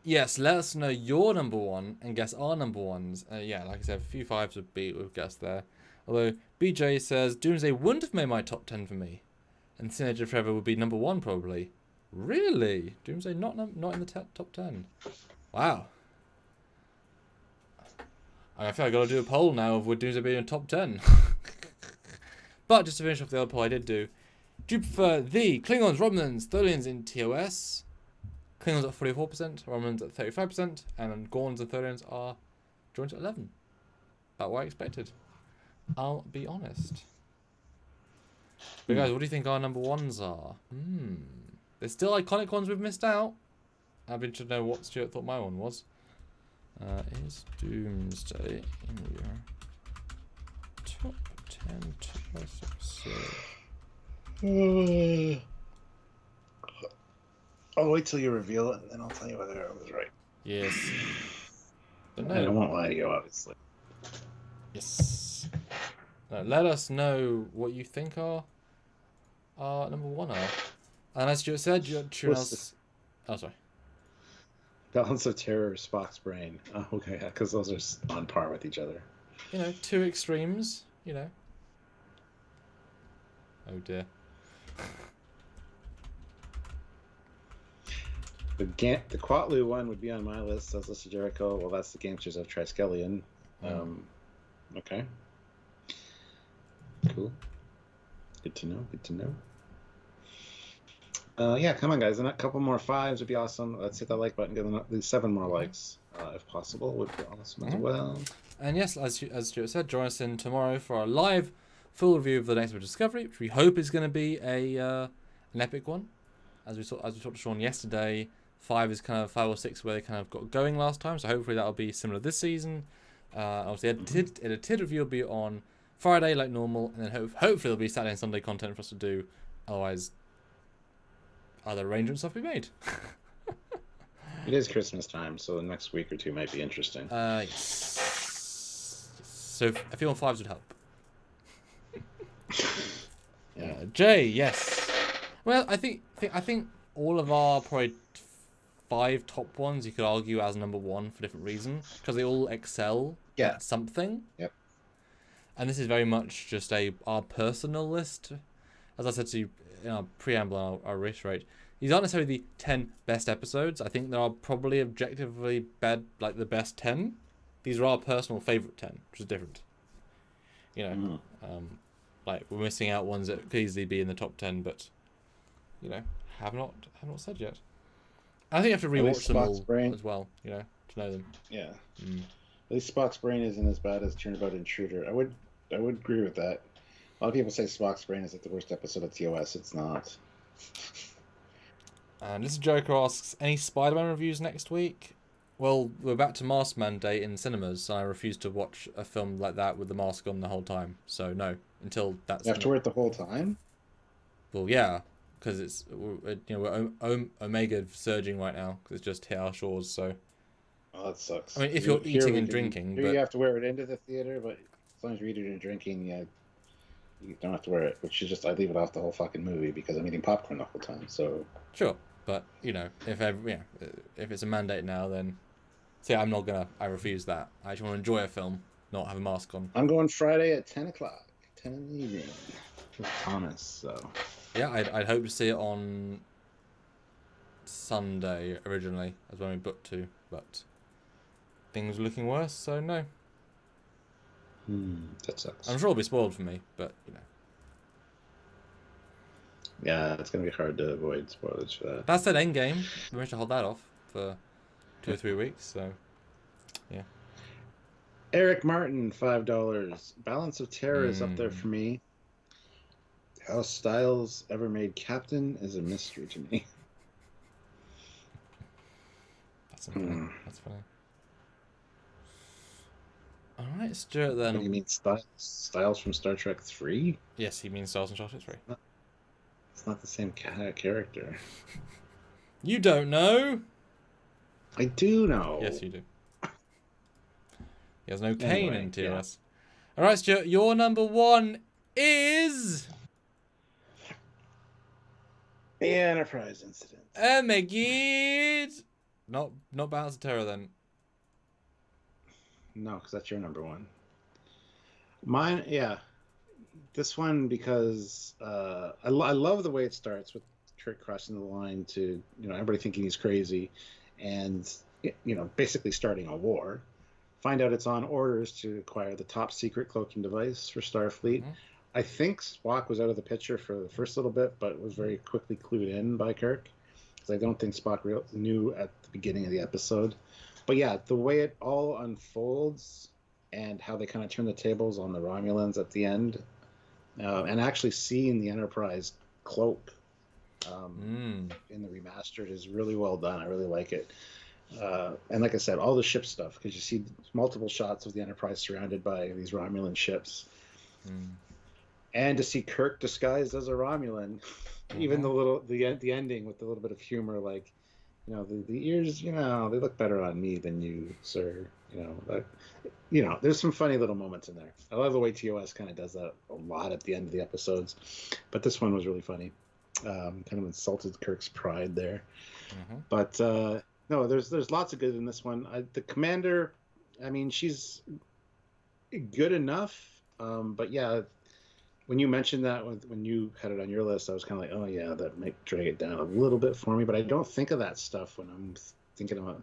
S2: Yes, let us know your number one and guess our number ones. Yeah, like I said, a few fives would be we've guessed there. Although BJ says Doomsday wouldn't have made my top 10 for me, and Teenager Forever would be number one probably. Really? Doomsday not in the top 10. Wow. I feel like I got to do a poll now of would Doomsday be in top 10. But just to finish off the other poll I did do you prefer the Klingons, Romulans, Tholians in TOS? Klingons at 44%, Romulans at 35%, and Gorns and Tholians are joined at 11%. About what I expected. I'll be honest. But guys, what do you think our number ones are? There's still iconic ones we've missed out. I'd be interested to know what Stuart thought my one was. Is Doomsday in your top 10 TOS episode?
S1: I'll wait till you reveal it, and then I'll tell you whether I was right.
S2: Yes.
S1: And I won't lie to you, obviously.
S2: Yes. No, let us know what you think our number one are. And as Stuart said, you're Oh, sorry.
S1: Balance of Terror, Spock's Brain. Oh, okay, yeah, because those are on par with each other.
S2: You know, two extremes, you know. Oh, dear.
S1: The Quatlu one would be on my list, says Lisa Jericho. Well, that's the Gamesters of Triskelion. Okay. Cool. Good to know. Yeah, come on, guys. A couple more fives would be awesome. Let's hit that like button. Get at least 7 more likes, if possible, would be awesome as well.
S2: And yes, as Stuart said, join us in tomorrow for our live full review of the next Discovery, which we hope is going to be an epic one. As we talked to Sean yesterday, 5 is kind of 5 or 6 where they kind of got going last time, so hopefully that'll be similar this season. Obviously, edited review will be on Friday like normal, and then hopefully there'll be Saturday and Sunday content for us to do. Otherwise, other arrangements have to be made.
S1: It is Christmas time, so the next week or two might be interesting.
S2: Yes. So a few on 5s would help.
S1: Yeah.
S2: Jay, yes. Well, I think all of our probably 5 top ones you could argue as number one for different reasons because they all excel at something.
S1: Yep.
S2: And this is very much just our personal list. As I said to you in our preamble, I'll reiterate. These aren't necessarily the 10 best episodes. I think there are probably objectively the best 10. These are our personal favourite 10, which is different. You know, we're missing out ones that could easily be in the top 10, but you know, have not said yet. I think you have to rewatch them all as well, you know, to know them. Yeah.
S1: At least Spock's Brain isn't as bad as Turnabout Intruder. I would agree with that. A lot of people say Spock's Brain is the worst episode of TOS. It's not.
S2: And Lisa Joker asks, any Spider-Man reviews next week? Well, we're back to mask mandate in cinemas, so I refuse to watch a film like that with the mask on the whole time. So no, until that's.
S1: You have to wear it the whole time?
S2: Well, yeah, because it's we're Omega surging right now because it's just hit our shores. So.
S1: Oh, that sucks.
S2: I mean, if you're eating and drinking,
S1: but you have to wear it into the theater, but as long as you're eating and drinking, you don't have to wear it. Which is just I leave it off the whole fucking movie because I'm eating popcorn the whole time. So.
S2: Sure, but you know, if it's a mandate now, then. See, I refuse that. I just want to enjoy a film, not have a mask on.
S1: I'm going Friday at 10 o'clock, 10 in the evening, with Thomas, so.
S2: Yeah, I'd hope to see it on Sunday originally, as when we booked to, but things are looking worse, so no.
S1: That sucks.
S2: I'm sure it'll be spoiled for me, but, you know.
S1: Yeah, it's going to be hard to avoid spoilers for that.
S2: That said, Endgame, we managed to hold that off for 2 or 3 weeks, so yeah.
S1: Eric Martin, $5. Balance of Terror is up there for me. How Styles ever made Captain is a mystery to me.
S2: That's funny. That's funny. All right, Stuart. Then.
S1: What do you mean Styles from Star Trek 3?
S2: Yes, he means Styles from Star Trek 3.
S1: It's not the same character.
S2: You don't know.
S1: I do know.
S2: Yes, you do. He has no Kane in TOS. Yeah. All right, Stuart. Your number 1 is
S1: the Enterprise incident.
S2: Oh my god! Not Balance of Terror then.
S1: No, because that's your number 1. Mine, yeah. This one because I love the way it starts with Kirk crossing the line to everybody thinking he's crazy, and basically starting a war. Find out it's on orders to acquire the top secret cloaking device for Starfleet. Mm-hmm. I think Spock was out of the picture for the first little bit, but was very quickly clued in by Kirk. Because I don't think Spock knew at the beginning of the episode. But yeah, the way it all unfolds and how they kind of turn the tables on the Romulans at the end, and actually seeing the Enterprise cloak in the Remastered is really well done. I really like it. And like I said, all the ship stuff, because you see multiple shots of the Enterprise surrounded by these Romulan ships. And to see Kirk disguised as a Romulan, even the ending with a little bit of humor, like, the ears, they look better on me than you, sir. There's some funny little moments in there. I love the way TOS kind of does that a lot at the end of the episodes, but this one was really funny. Kind of insulted Kirk's pride there. But no, there's lots of good in this one. The commander, I mean, she's good enough, but yeah. When you mentioned that, when you had it on your list, I was kind of like, oh yeah, that might drag it down a little bit for me. But I don't think of that stuff when I'm thinking about,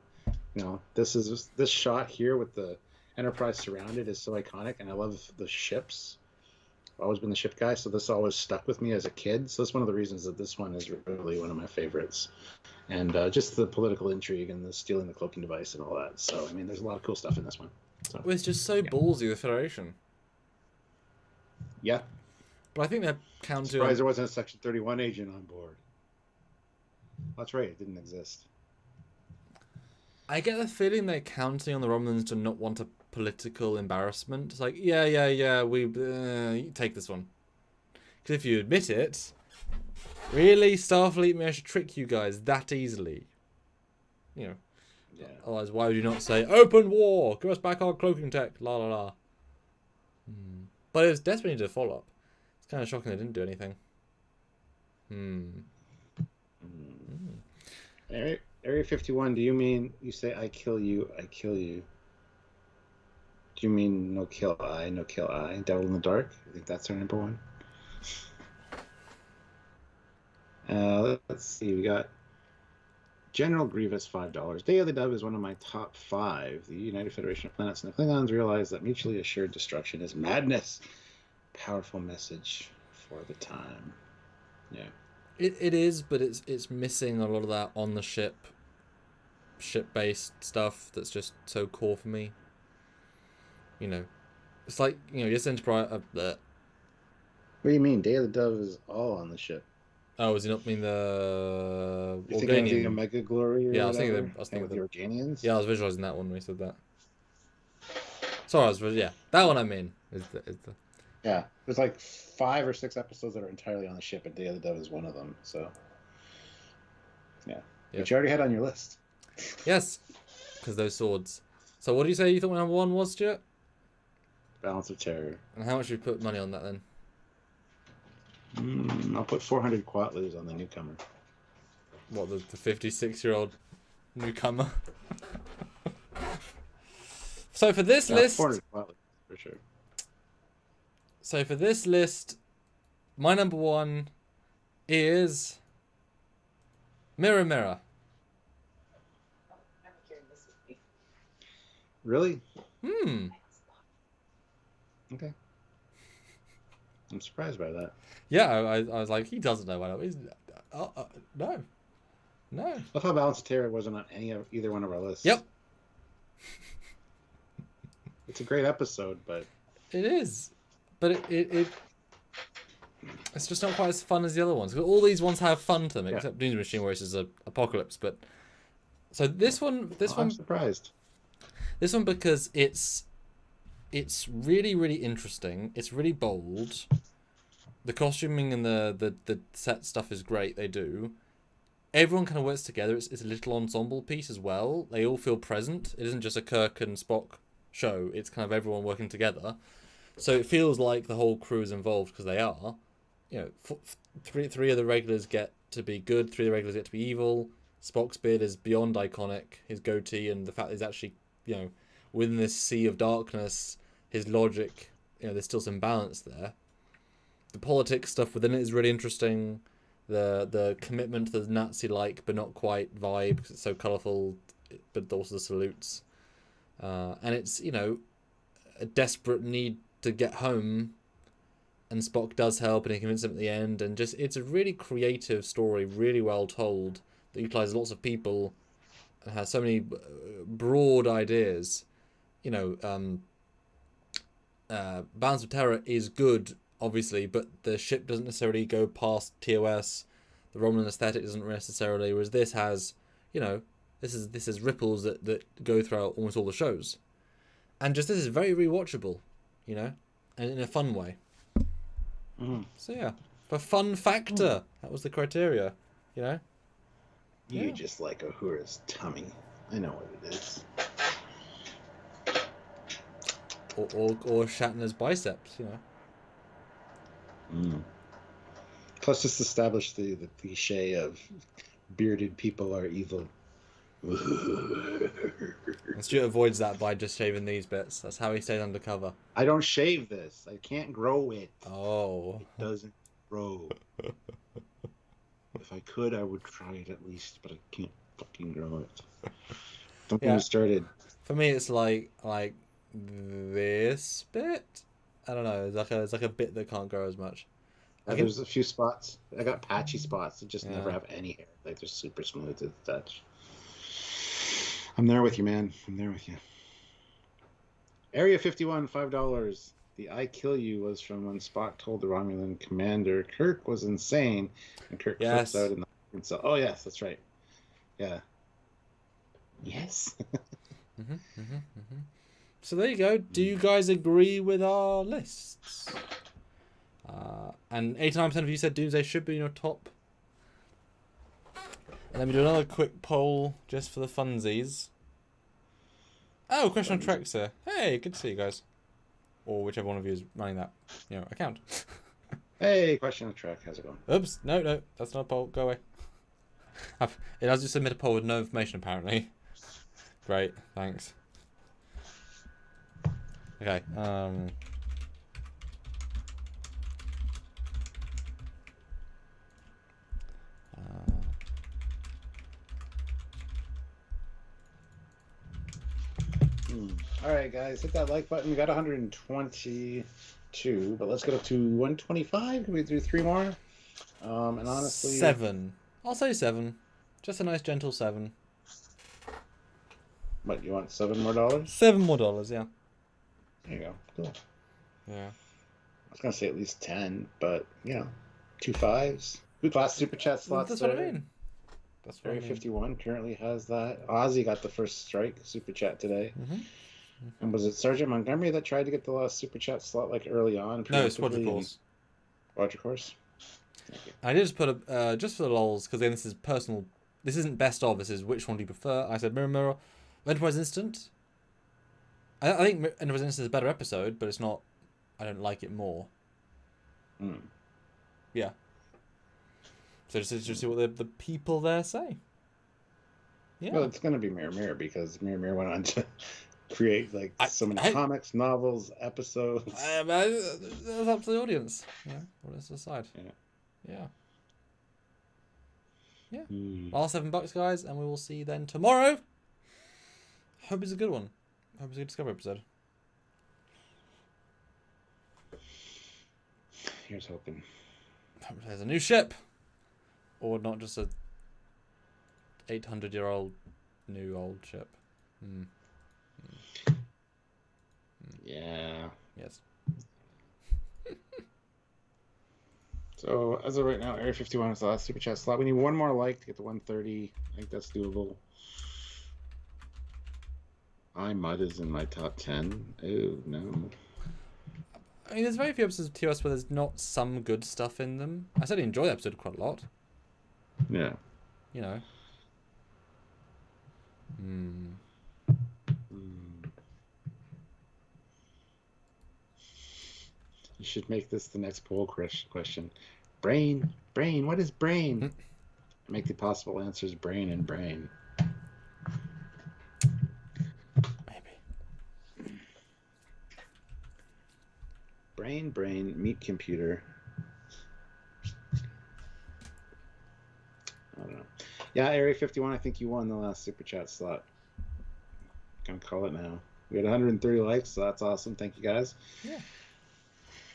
S1: this shot here with the Enterprise surrounded is so iconic, and I love the ships. I've always been the ship guy, so this always stuck with me as a kid. So that's one of the reasons that this one is really one of my favorites, and just the political intrigue and the stealing the cloaking device and all that. So I mean, there's a lot of cool stuff in this one. So,
S2: well, it's just so ballsy, the Federation.
S1: Yeah.
S2: But I think they're counting.
S1: Surprised there wasn't a Section 31 agent on board. That's right, it didn't exist.
S2: I get the feeling they're counting on the Romulans to not want a political embarrassment. It's like, yeah, we take this one. Because if you admit it, really, Starfleet managed to trick you guys that easily. Yeah. Otherwise, why would you not say, open war, give us back our cloaking tech, la la la. But it was desperately to follow up. It's kind of shocking they didn't do anything.
S1: Area 51, do you mean you say I kill you, I kill you? Do you mean no kill I, no kill I? Devil in the Dark? I think that's our number 1. Let's see, we got General Grievous, $5. Day of the Dove is one of my top 5. The United Federation of Planets and the Klingons realize that mutually assured destruction is madness. Powerful message for the time. Yeah. It
S2: is, but it's missing a lot of that on the ship based stuff that's just so core for me. It's like, yes, Enterprise.
S1: What do you mean? Day of the Dove is all on the ship.
S2: Oh, does he not mean the
S1: Organian? You thinking of the Omega Glory?
S2: Yeah, I was thinking of
S1: the Organians.
S2: Yeah, I was visualizing that one when we said that. Sorry, that one I mean is the.
S1: Yeah, there's like 5 or 6 episodes that are entirely on the ship, and Day of the Dove is one of them. So, yeah. But you already had on your list.
S2: Yes, because those swords. So, what do you say you thought number 1 was, Stuart?
S1: Balance of Terror.
S2: And how much should we put money on that then?
S1: I'll put 400 Quatlus on the newcomer.
S2: What, the 56-year-old newcomer? So for this list,
S1: 400 Quatlus for sure.
S2: So for this list, my number 1 is Mirror Mirror.
S1: Really?
S2: Okay.
S1: I'm surprised by that.
S2: Yeah, I was like, he doesn't know what it is. No.
S1: I thought Balance of Terror wasn't on either one of our lists.
S2: Yep.
S1: It's a great episode, but...
S2: It is. But it's just not quite as fun as the other ones. All these ones have fun to them, except Doom Machine, where it's just an apocalypse. But so this one,
S1: I'm surprised.
S2: This one because it's it's really, really interesting. It's really bold. The costuming and the set stuff is great. They do. Everyone kind of works together. It's a little ensemble piece as well. They all feel present. It isn't just a Kirk and Spock show. It's kind of everyone working together. So it feels like the whole crew is involved because they are. You know, three of the regulars get to be good. 3 of the regulars get to be evil. Spock's beard is beyond iconic. His goatee and the fact that he's actually, you know, within this sea of darkness, his logic, you know, there's still some balance there. The politics stuff within it is really interesting. The commitment to the Nazi-like but not quite vibe because it's so colourful, but also the salutes. And it's, you know, a desperate need to get home, and Spock does help and he convinces him at the end, and just it's a really creative story, really well told, that utilises lots of people and has so many broad ideas. You know, Balance of Terror is good, obviously, but the ship doesn't necessarily go past TOS. The Romulan aesthetic doesn't necessarily, whereas this has, you know, this is ripples that go throughout almost all the shows, and just this is very rewatchable, you know, and in a fun way. So yeah, for fun factor, that was the criteria, you know.
S1: You just like Uhura's tummy. I know what it is.
S2: Or Shatner's biceps, you know.
S1: Plus, just establish the cliche of bearded people are evil.
S2: And Stuart avoids that by just shaving these bits. That's how he stays undercover.
S1: I don't shave this. I can't grow it.
S2: Oh.
S1: It doesn't grow. If I could, I would try it at least, but I can't fucking grow it. Don't get me started.
S2: For me, it's like this bit. I don't know. It's like a bit that can't grow as much.
S1: There's a few spots. I got patchy spots that just never have any hair. Like they're super smooth to the touch. I'm there with you, man. I'm there with you. Area 51, $5. The I kill you was from when Spock told the Romulan commander Kirk was insane, and Kirk flips out in the cell. Oh yes, that's right. Yeah. Yes.
S2: So there you go. Do you guys agree with our lists? And 89% of you said Doomsday should be in your top. And let me do another quick poll just for the funsies. Oh, question on Treks here. Hey, good to see you guys. Or whichever one of you is running that, you know, account.
S1: Hey, question on Trek. How's it going?
S2: Oops, no, that's not a poll. Go away. It has to submit a poll with no information apparently. Great, thanks. Okay.
S1: All right, guys, hit that like button. We got 122, but let's get up to 125. Can we do 3 more? And honestly,
S2: 7. I'll say 7. Just a nice gentle 7.
S1: What, you want $7 more?
S2: $7 more, yeah.
S1: There you go. Cool.
S2: Yeah.
S1: I was gonna say at least 10, but you know, 2 5s. Good class super chat slots.
S2: That's
S1: there.
S2: what I mean. That's what
S1: Area
S2: I mean.
S1: 51 currently has that. Ozzy got the first strike super chat today. And was it Sergeant Montgomery that tried to get the last super chat slot like early on?
S2: No, it's Squadron Course.
S1: Squadron Course.
S2: I did just put a just for the lols, because then this is personal. This isn't best of. This is which one do you prefer? I said Mirror Mirror, Enterprise Instant. I think Enterprise Instant is a better episode, but it's not. I don't like it more. Yeah. So just see what the people there say. Yeah.
S1: Well, it's gonna be Mirror Mirror because Mirror Mirror went on to create like so many comics, novels, episodes.
S2: That's up to the audience. Yeah, well, let's decide. Yeah. Well, $7, guys, and we will see you then tomorrow. Hope it's a good one. Hope it's a good Discovery episode.
S1: Here's hoping.
S2: Hope there's a new ship, or not just a 800-year-old new old ship.
S1: Yeah.
S2: Yes.
S1: So as of right now, Area 51 is the last super chat slot. We need 1 more like to get to 130. I think that's doable. iMud is in my top 10. Oh, no.
S2: I mean, there's very few episodes of TOS where there's not some good stuff in them. I certainly enjoy the episode quite a lot.
S1: Yeah.
S2: You know.
S1: You should make this the next poll question. Brain, what is brain? Make the possible answers brain and brain.
S2: Maybe.
S1: Brain, meet computer. I don't know. Yeah, Area 51, I think you won the last Super Chat slot. Gonna call it now. We had 130 likes, so that's awesome. Thank you, guys.
S2: Yeah.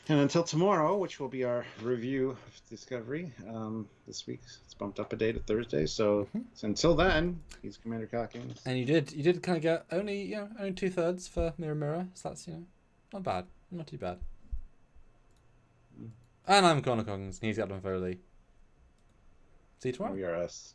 S1: And until tomorrow, which will be our review of Discovery, this week it's bumped up a day to Thursday. So, until then, he's Commander Calkins.
S2: And you did kind of get only 2/3 for Mirror Mirror. So that's not bad, not too bad. And I'm Connor Coggins, and he's Captain Foley. See you tomorrow.
S1: We are us.